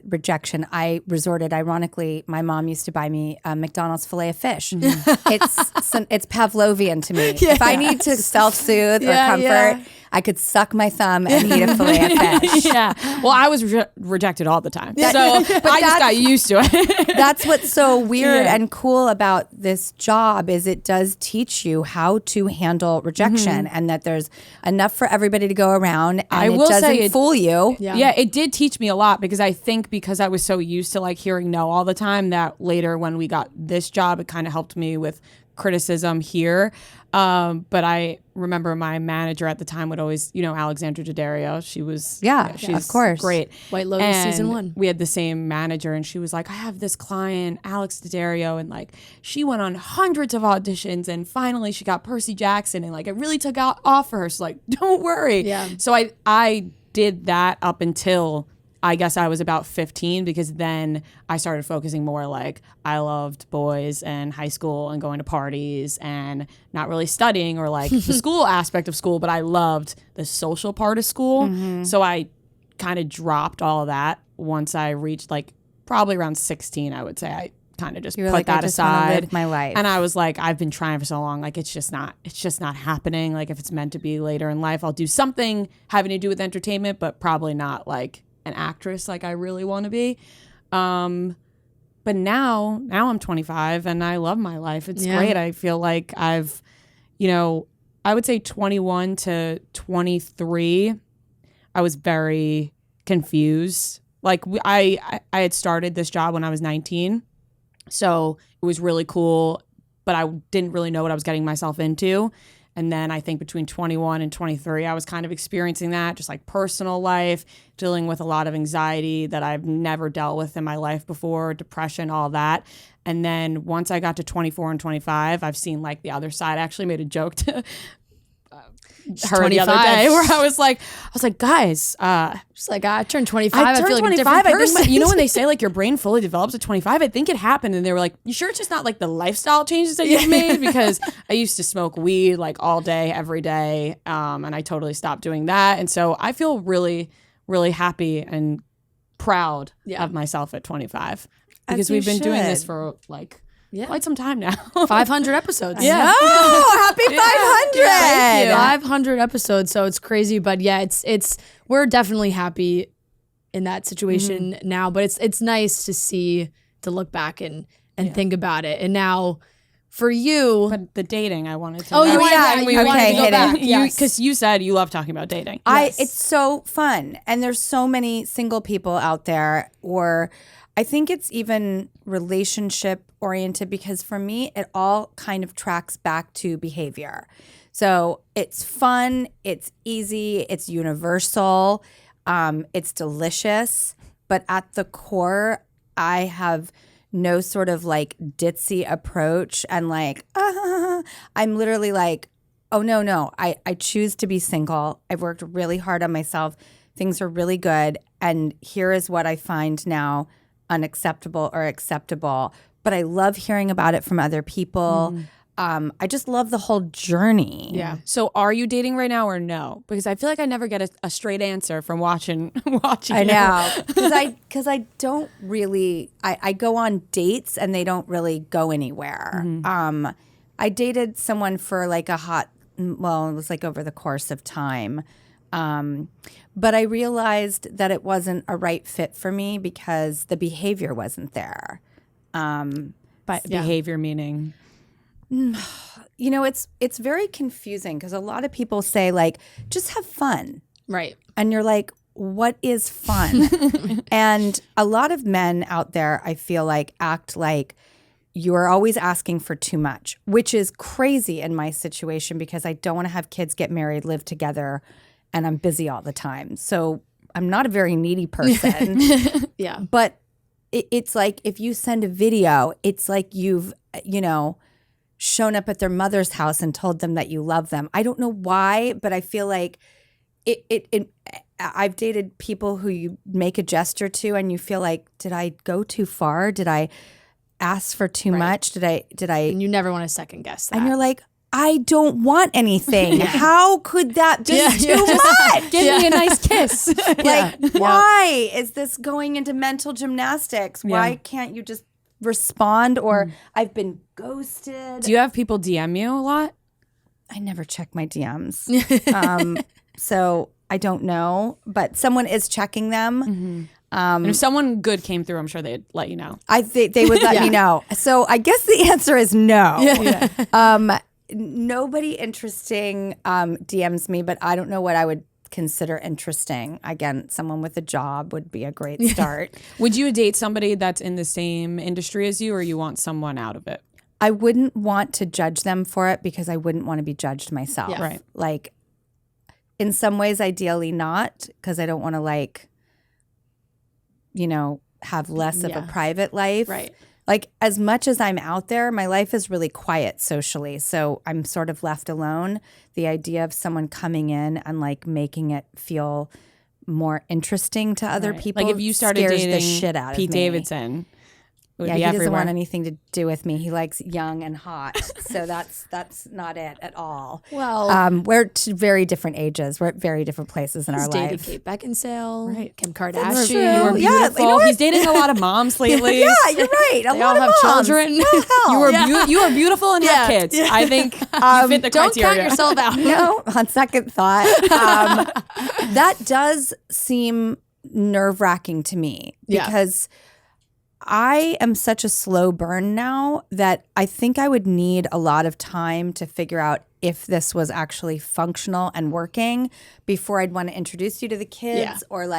rejection? I resorted, ironically, my mom used to buy me a McDonald's filet of fish. It's Pavlovian to me. If I need to self-soothe or comfort, I could suck my thumb and eat a filet of fish. Yeah. Well, I was rejected all the time. So I just got used to it. That's what's so weird and cool about this job is it does teach you how to handle rejection and that there's enough for everybody to go around and it doesn't fool you. Yeah, it did teach me a lot because I think because I was so used to like hearing no all the time that later when we got this job, it kind of helped me with criticism here. But I remember my manager at the time would always, Alexandra Daddario, she's of course, great. White Lotus season 1. We had the same manager and she was like, I have this client, Alex Daddario, and like she went on hundreds of auditions and finally she got Percy Jackson and like it really took off for her. So like, don't worry. Yeah. So I did that up until I guess I was about 15 because then I started focusing more like I loved boys and high school and going to parties and not really studying or like the school aspect of school, but I loved the social part of school. So I kind of dropped all of that once I reached like probably around 16, I would say. I kind of just put that aside. Live my life. And I was like, I've been trying for so long. Like, it's just not happening. Like, if it's meant to be later in life, I'll do something having to do with entertainment, but probably not like an actress like I really want to be. But now I'm 25 and I love my life. It's great. I feel like I've, I would say 21 to 23, I was very confused. Like I had started this job when I was 19. So it was really cool, but I didn't really know what I was getting myself into. And then I think between 21 and 23, I was kind of experiencing that, just like personal life, dealing with a lot of anxiety that I've never dealt with in my life before, depression, all that. And then once I got to 24 and 25, I've seen like the other side. I actually made a joke to her the other day, 25. where I was like, guys, She's like, I turned 25. I I turned feel like 25. a different I think person. you know when they say like your brain fully develops at 25, I think it happened. And they were like, you sure it's just not like the lifestyle changes that you've made? Because I used to smoke weed like all day, every day. And I totally stopped doing that. And so I feel really, really happy and proud of myself at 25 because we've been doing this for like quite some time now. 500 episodes. Yeah. Oh, happy 500. Thank you. 500 episodes. So it's crazy. But yeah, it's we're definitely happy in that situation now. But it's nice to look back and think about it. And now for you. But the dating, I wanted to. Oh, know. you wanted to go back. Because you said you love talking about dating. It's so fun. And there's so many single people out there, or I think it's even relationship oriented, because for me, it all kind of tracks back to behavior. So it's fun, it's easy, it's universal, it's delicious. But at the core, I have no sort of like ditzy approach and like, I'm literally like, oh, no, I choose to be single. I've worked really hard on myself. Things are really good. And here is what I find now unacceptable or acceptable. But I love hearing about it from other people. I just love the whole journey. Yeah. So are you dating right now or no? Because I feel like I never get a straight answer from watching I know. Because I don't really, I go on dates and they don't really go anywhere. I dated someone for like it was like over the course of time. But I realized that it wasn't a right fit for me because the behavior wasn't there. But behavior meaning? You know, it's very confusing because a lot of people say like, just have fun. Right. And you're like, what is fun? And a lot of men out there, I feel like, act like you are always asking for too much, which is crazy in my situation because I don't want to have kids, get married, live together, and I'm busy all the time. So I'm not a very needy person. Yeah. But it's like if you send a video, it's like you've, shown up at their mother's house and told them that you love them. I don't know why, but I feel like I've dated people who you make a gesture to and you feel like, did I go too far? Did I ask for too much? Did I? And you never want to second guess that. And you're like, I don't want anything. How could that be too much? Give me a nice kiss. Why is this going into mental gymnastics? Why can't you just respond? Or I've been ghosted. Do you have people DM you a lot? I never check my DMs. So I don't know, but someone is checking them. And if someone good came through, I'm sure they'd let you know. They would let me know. So I guess the answer is no. Nobody interesting DMs me, but I don't know what I would consider interesting. Again, someone with a job would be a great start. Would you date somebody that's in the same industry as you, or you want someone out of it? I wouldn't want to judge them for it because I wouldn't want to be judged myself. Yeah. Right. Like, in some ways, ideally not, because I don't want to have less of a private life. Right. Like, as much as I'm out there, my life is really quiet socially. So I'm sort of left alone. The idea of someone coming in and making it feel more interesting to other people, like if you started scares dating the shit out Pete of me. Davidson, it would be he doesn't everywhere. want anything to do with me. He likes young and hot, so that's not it at all. Well, we're at very different ages. We're at very different places in our dating life. Kate Beckinsale, Right. Kim That's Kardashian. true. You were Yeah, beautiful. you know what? He's dating a lot of moms lately. Yeah, you're right. A They lot all of have moms. children. What the hell? You are beautiful and have kids. Yeah. I think you fit the Don't criteria. count yourself out. No, on second thought, that does seem nerve-wracking to me because I am such a slow burn now that I think I would need a lot of time to figure out if this was actually functional and working before I'd want to introduce you to the kids or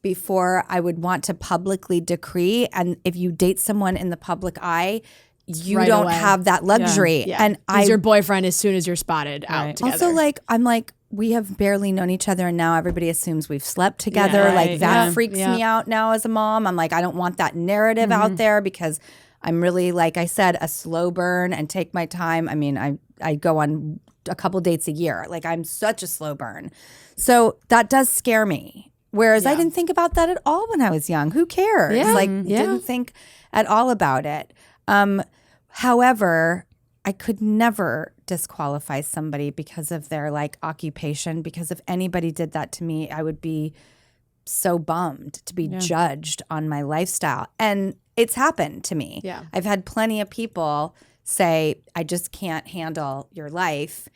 before I would want to publicly decree. And if you date someone in the public eye, you Right don't away. have that luxury. Yeah. And He's your boyfriend as soon as you're spotted out together. also I'm like, we have barely known each other and now everybody assumes we've slept together. Yeah, Like right. that Yeah. freaks me out now as a mom. I'm like, I don't want that narrative out there because I'm really, like I said, a slow burn and take my time. I mean, I go on a couple dates a year. Like I'm such a slow burn. So that does scare me. Whereas I didn't think about that at all when I was young. Who cares? Yeah. Like didn't think at all about it. However, I could never disqualify somebody because of their like occupation, because if anybody did that to me, I would be so bummed to be judged on my lifestyle. And it's happened to me. Yeah. I've had plenty of people say, I just can't handle your life.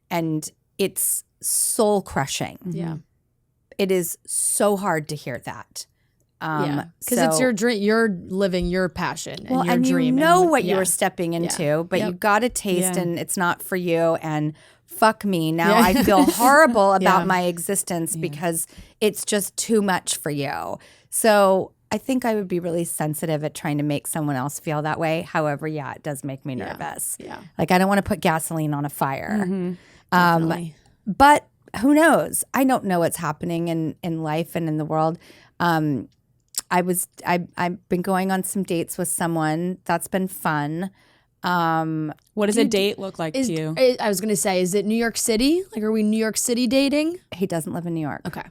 And it's soul crushing. Yeah. It is so hard to hear that. Because it's your dream. You're living your passion and your and dream. you know and what you're stepping into, but you got a taste and it's not for you. And fuck me. Now I feel horrible about my existence because it's just too much for you. So I think I would be really sensitive at trying to make someone else feel that way. However, it does make me nervous. Yeah. Like I don't want to put gasoline on a fire. Definitely. But who knows? I don't know what's happening in life and in the world. I've been going on some dates with someone. That's been fun. What does a date look like to you? I was going to say, is it New York City? Like, are we New York City dating? He doesn't live in New York. Okay.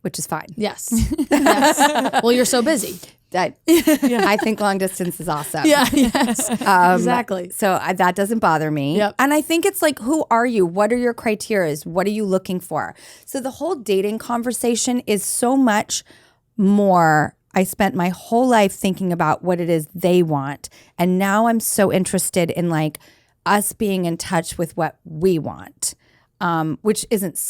Which is fine. Yes. Yes. Well, you're so busy. I think long distance is awesome. Yeah. Yes. Exactly. So that doesn't bother me. Yep. And I think it's like, who are you? What are your criteria? What are you looking for? So the whole dating conversation is so much more. I spent my whole life thinking about what it is they want. And now I'm so interested in like us being in touch with what we want, which isn't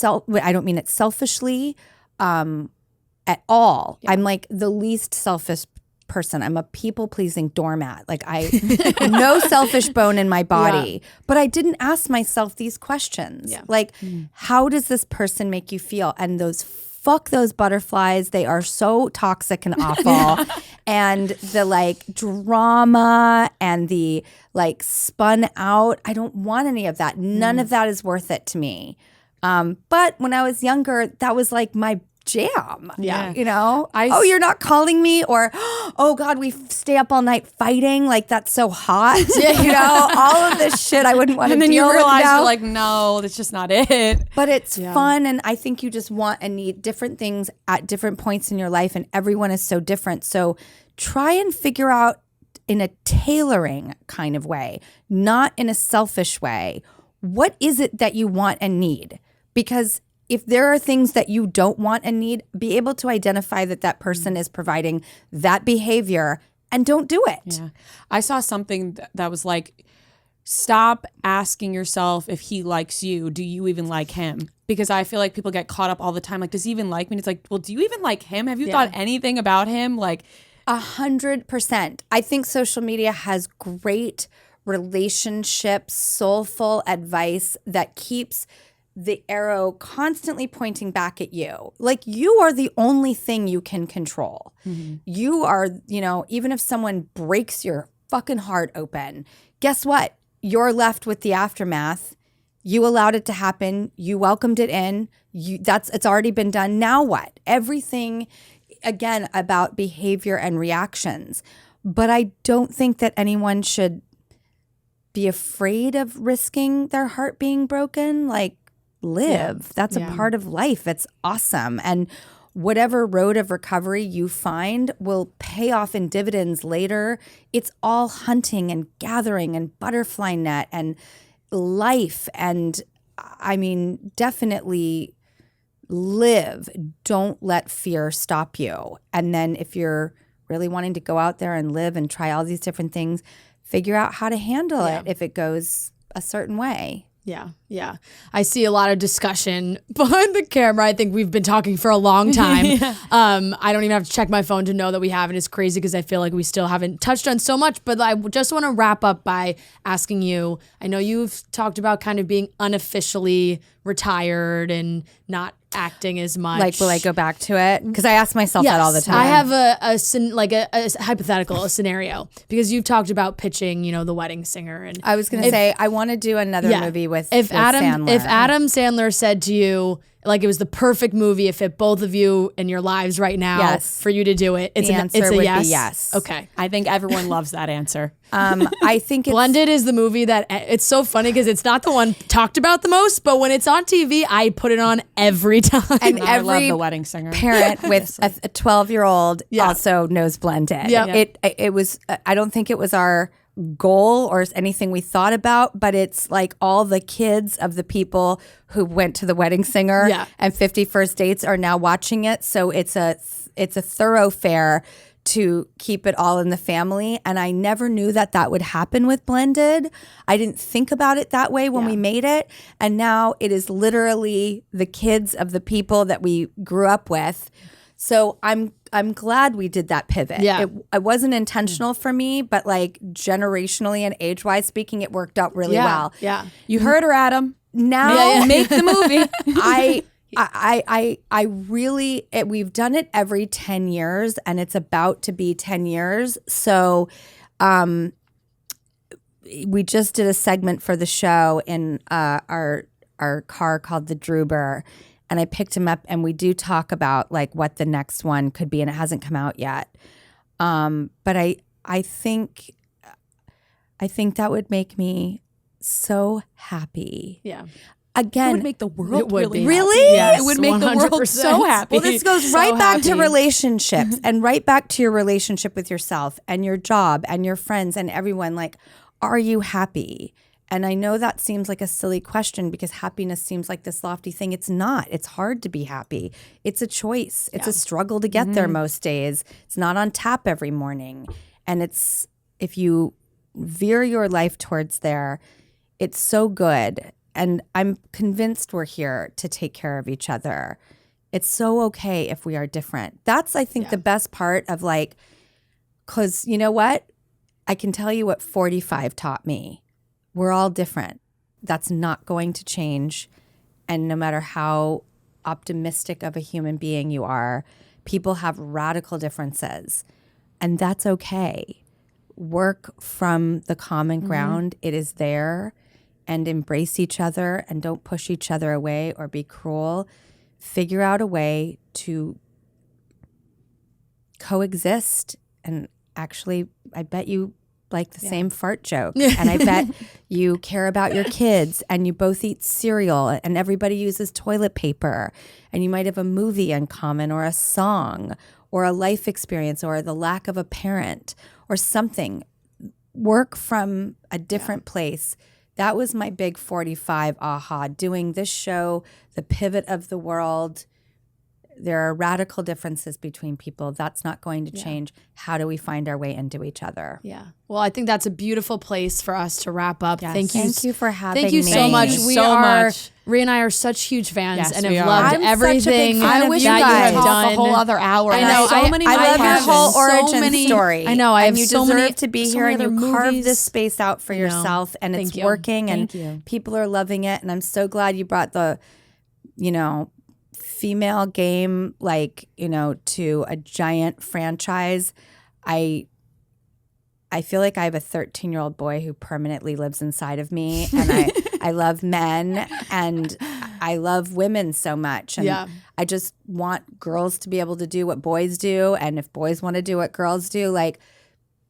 I don't mean it selfishly at all. Yeah. I'm like the least selfish person. I'm a people-pleasing doormat. Like no selfish bone in my body. Yeah. But I didn't ask myself these questions. Yeah. Like, how does this person make you feel? And fuck those butterflies. They are so toxic and awful. And the like drama and the like spun out, I don't want any of that. None of that is worth it to me. But when I was younger, that was like my jam. Yeah. You know? You're not calling me, or, oh God, we stay up all night fighting. Like, that's so hot. You know? All of this shit I wouldn't want to deal with. And then you realize now. you're like, no, that's just not it. But it's fun. And I think you just want and need different things at different points in your life. And everyone is so different. So try and figure out in a tailoring kind of way, not in a selfish way, what is it that you want and need? Because if there are things that you don't want and need, be able to identify that person is providing that behavior and don't do it. Yeah. I saw something that was like, stop asking yourself if he likes you. Do you even like him? Because I feel like people get caught up all the time. Like, does he even like me? And it's like, well, do you even like him? Have you thought anything about him? Like 100%. I think social media has great relationship, soulful advice that keeps the arrow constantly pointing back at you. Like, you are the only thing you can control. Mm-hmm. You are, even if someone breaks your fucking heart open, guess what? You're left with the aftermath. You allowed it to happen. You welcomed it in. It's already been done. Now what? Everything, again, about behavior and reactions. But I don't think that anyone should be afraid of risking their heart being broken. Like, live. That's a part of life. It's awesome. And whatever road of recovery you find will pay off in dividends later. It's all hunting and gathering and butterfly net and life. And I mean, definitely live. Don't let fear stop you. And then if you're really wanting to go out there and live and try all these different things, figure out how to handle it if it goes a certain way. Yeah, yeah. I see a lot of discussion behind the camera. I think we've been talking for a long time. I don't even have to check my phone to know that we haven't. It's crazy because I feel like we still haven't touched on so much. But I just want to wrap up by asking you, I know you've talked about kind of being unofficially retired and not acting as much. Like, will I go back to it? Because I ask myself that all the time. I have a hypothetical scenario, because you've talked about pitching, The Wedding Singer, and I was going to say I want to do another movie with Adam Sandler. If Adam Sandler said to you, like it was the perfect movie if it both of you in your lives right now for you to do it? It's the it's answer a would yes. be yes. Okay. I think everyone loves that answer. I think Blended is the movie that it's so funny because it's not the one talked about the most, but when it's on TV, I put it on every time. And I love every The Wedding Singer. parent with a 12-year-old also knows Blended. Yeah. It was. I don't think it was our goal or anything we thought about, but it's like all the kids of the people who went to The Wedding Singer and 50 First Dates are now watching it. So it's a thoroughfare to keep it all in the family. And I never knew that would happen with Blended. I didn't think about it that way when we made it. And now it is literally the kids of the people that we grew up with. So I'm glad we did that pivot. Yeah. It wasn't intentional for me, but like generationally and age-wise speaking, it worked out really well. Yeah. You heard her, Adam. Now make the movie. I really, we've done it every 10 years and it's about to be 10 years. So we just did a segment for the show in our car called the Drew Barrymore. And I picked him up and we do talk about like what the next one could be and it hasn't come out yet. But I think that would make me so happy. Yeah. Again, It would make the world really Really? happy. Yes, It would make the world 100%. so happy. Well, this goes So right back to happy. relationships and right back to your relationship with yourself and your job and your friends and everyone. Like, are you happy? And I know that seems like a silly question because happiness seems like this lofty thing. It's not. It's hard to be happy. It's a choice. It's a struggle to get there most days. It's not on tap every morning. And it's, if you veer your life towards there, it's so good. And I'm convinced we're here to take care of each other. It's so okay if we are different. That's, I think, the best part of like, because you know what? I can tell you what 45 taught me. We're all different. That's not going to change. And no matter how optimistic of a human being you are, people have radical differences. And that's okay. Work from the common ground. It is there. And embrace each other and don't push each other away or be cruel. Figure out a way to coexist. And actually, I bet you like the same fart joke. And I bet you care about your kids and you both eat cereal and everybody uses toilet paper. And you might have a movie in common or a song or a life experience or the lack of a parent or something. Work from a different place. That was my big 45 aha. Doing this show, the pivot of the world. There are radical differences between people. That's not going to change. How do we find our way into each other? Yeah. Well, I think that's a beautiful place for us to wrap up. Yes. Thank you. Thank you for having me. Thank you so much. Thank you We so are much. Rhea and I are such huge fans Yes, and we have are. loved I'm such a everything big fan that of you you guys. have talk done. a whole other hour. I And know. so many I love your podcasts. whole so origin many- story. I know. I and have you so deserve many- to be so here, many and you other carved movies. this space out for yourself, and Thank it's you. working, and Thank you. people are loving it. And I'm so glad you brought the, female game, to a giant franchise. I feel like I have a 13-year-old boy who permanently lives inside of me, and I love men and I love women so much. And I just want girls to be able to do what boys do, and if boys want to do what girls do,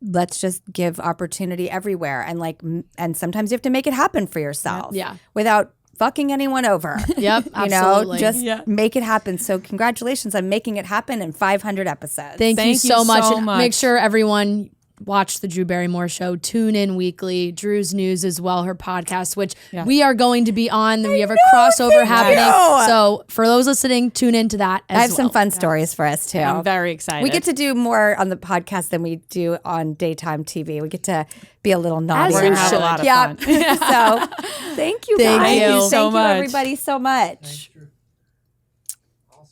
let's just give opportunity everywhere. And sometimes you have to make it happen for yourself. Yeah. Without fucking anyone over. Yep, absolutely. Just make it happen. So congratulations on making it happen in 500 episodes. Thank you so much. so And much. Make sure everyone watch the Drew Barrymore show. Tune in weekly. Drew's News as well, her podcast, which we are going to be on. We have a crossover happening. So for those listening, tune into that as well. I have some fun stories for us too. I'm very excited. We get to do more on the podcast than we do on daytime TV. We get to be a little naughty. We're gonna have a lot of fun. So thank you guys. Thank you so much. Thank you everybody so much.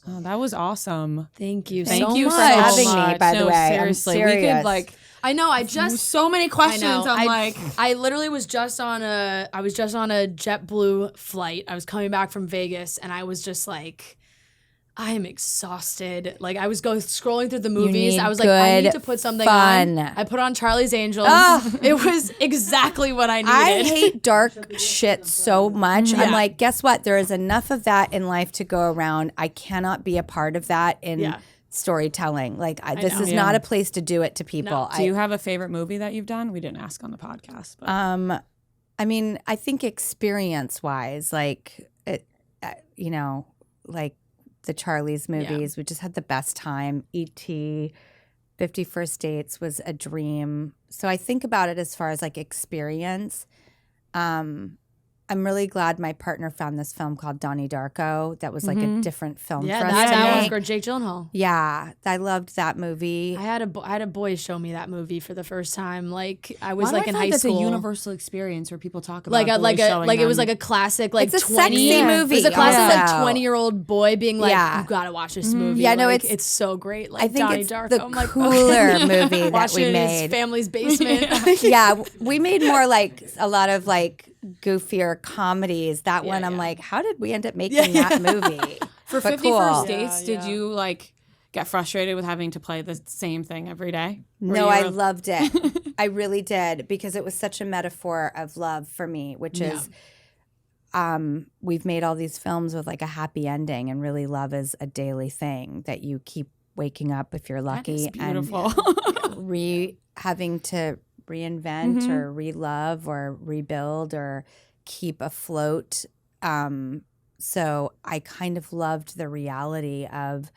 Oh, that was awesome. Thank you Thank so you much. for having me, by the way. I'm Seriously, we serious. could I know. I just so many questions. I know. I'm I literally was just on a JetBlue flight. I was coming back from Vegas and I was just like, I am exhausted. Like I was scrolling through the movies. need I was like, I need good to put something fun. on. I put on Charlie's Angels. Oh. It was exactly what I needed. I hate dark shit so much. I'm like, guess what? There is enough of that in life to go around. I cannot be a part of that in storytelling. Like this is not a place to do it to people. Do you have a favorite movie that you've done? We didn't ask on the podcast. But. I mean, I think experience-wise, like like the Charlie's movies, we just had the best time. E.T., 50 First Dates was a dream. So I think about it as far as like experience. I'm really glad my partner found this film called Donnie Darko. That was like a different film for us that to was make. great. Jake Gyllenhaal. Yeah, I loved that movie. I had a boy show me that movie for the first time. Like I was Why like do I in feel high that's school. a universal experience where people talk about Like boys showing it was them. like a classic like It's a 20 sexy movie. It was a classic like also. 20-year-old boy being like, you gotta watch this movie. Yeah, no, like, it's- it's so great. Like I think Donnie it's Darko. the I'm like, cooler okay. movie that Watch we it in made. his family's basement. Yeah, we made more like a lot of like goofier comedies. That one, I'm like, how did we end up making that movie? For But 50 cool. First Dates, did you like get frustrated with having to play the same thing every day? Or No, you I were- loved it. I really did because it was such a metaphor of love for me, which is we've made all these films with like a happy ending, and really love is a daily thing that you keep waking up if you're lucky beautiful. and having to reinvent or relove or rebuild or keep afloat. So I kind of loved the reality of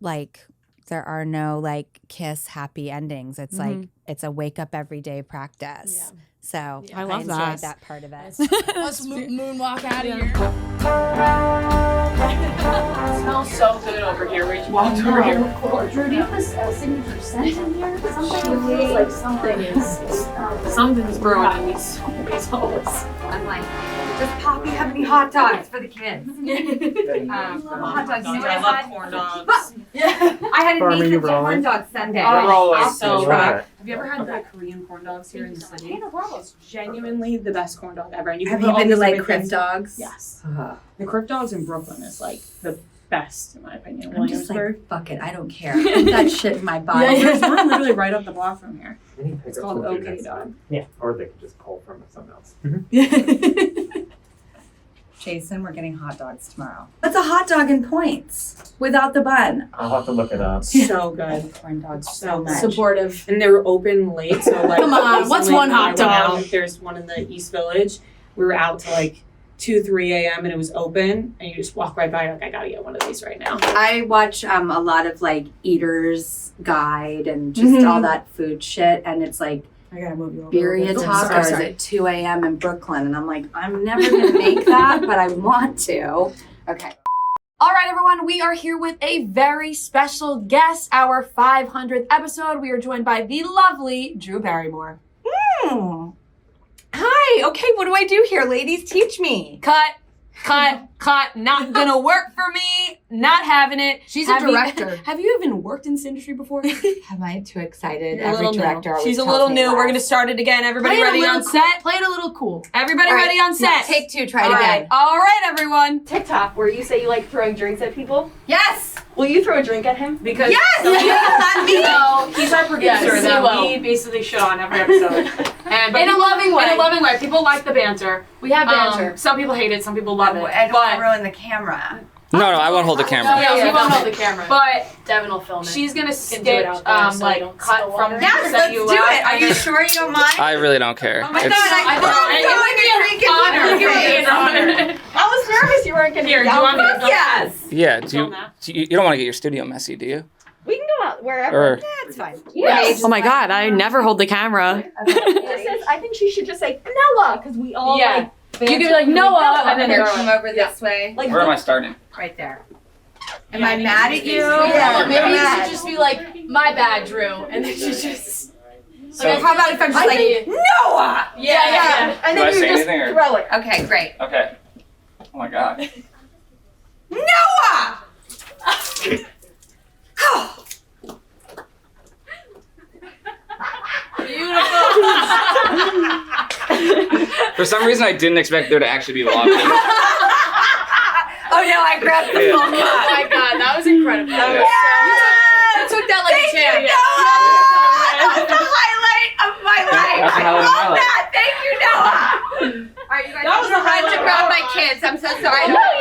like there are no like kiss happy endings. It's like it's a wake up every day practice. Yeah. So I love enjoyed that part of it. Let's moonwalk out of here. It smells so good over here. We just walked over here before. Drew, do you have a signature scent in here? Something feels like Something's brewing in these holes. I'm like, does Poppy have any hot dogs for the kids? Hot dogs. You know what I love had? corn dogs. I had a Farmer, you Nathan's rolling? corn dog sundae. Oh, rolling. so Right. good. Have you ever had the Korean corn dogs here in the city? It's genuinely the best corn dog ever. And you Have can you put been all to these like different Crib things- Dogs? Yes. The Crib Dogs in Brooklyn is like the best in my opinion. I'm just Williamsburg. like, fuck it, I don't care. Put that shit in my body. Yeah, there's one literally right up the block from here. It's called OK Dog. Yeah, or they could just call from something else. Jason, we're getting hot dogs tomorrow. What's a hot dog in points without the bun? I'll have to look it up. So good. Corn dogs So much. Supportive. And they were open late, so like Come on, what's recently one when I hot went dog? out, there's one in the East Village. We were out till like 2-3 a.m. and it was open, and you just walk right by. Like, I gotta get one of these right now. I watch a lot of like Eater's Guide and just all that food shit, and it's like I gotta move you over. birria Sorry, tacos sorry. at 2 a.m. in Brooklyn, and I'm like, I'm never gonna make that, but I want to. Okay. All right, everyone, we are here with a very special guest, our 500th episode. We are joined by the lovely Drew Barrymore. Hi. Okay, what do I do here, ladies? Teach me. Cut. Not gonna work for me. Not having it. She's a director. Have you even worked in this industry before? Am I too excited? You're a Every little director new. always She's a tells little me new. that. We're gonna start it again. Everybody Play it a ready little on cool. set? Play it a little cool. Everybody All right, ready on set? Take two. Try it All again. right. All right, everyone. TikTok where you say you like throwing drinks at people. Yes. Will you throw a drink at him? Because Yes! Yes! So he's our producer Yes, he that will. we basically shit on every episode. But In a loving way. In a loving way. People like the banter. We have banter. Some people hate it. Some people love it. I don't But ruin the camera. No, I won't hold the camera. yeah, we won't no. hold the camera. But Devin will film it. she's gonna do stitch it out there so like they don't cut spill from water. Yes, things let's that you do love. it. Are you sure you don't mind? I really don't care. Oh my It's- God, I It would be an honor. I was nervous you weren't gonna Here, do yell. you want me to Fuck film yes. yeah, you don't want to get your studio messy, do you? We can go out wherever. Or That's fine. Yes. Oh my God, I never hold the camera. I think she should just say Noah because we all Yeah. like. You could be like Noah, and then Here, go. come over this way. Like where am I starting? Right there. Am I mad at you? Yeah, maybe you mad. should just be like, my bad, Drew. And then you just. So, How about if I'm just like, Noah? Yeah. And Do I then you say just anything, or- throw it. Okay, great. okay. Oh my God. Noah! For some reason, I didn't expect there to actually be walking. Oh no, I grabbed the full cup. Oh my god, that was incredible. That was You took that like a champ. Yeah. That was the highlight of my life. I love that. Thank you, Noah. All right, you guys, I'm trying to grab my kids. I'm so sorry. I don't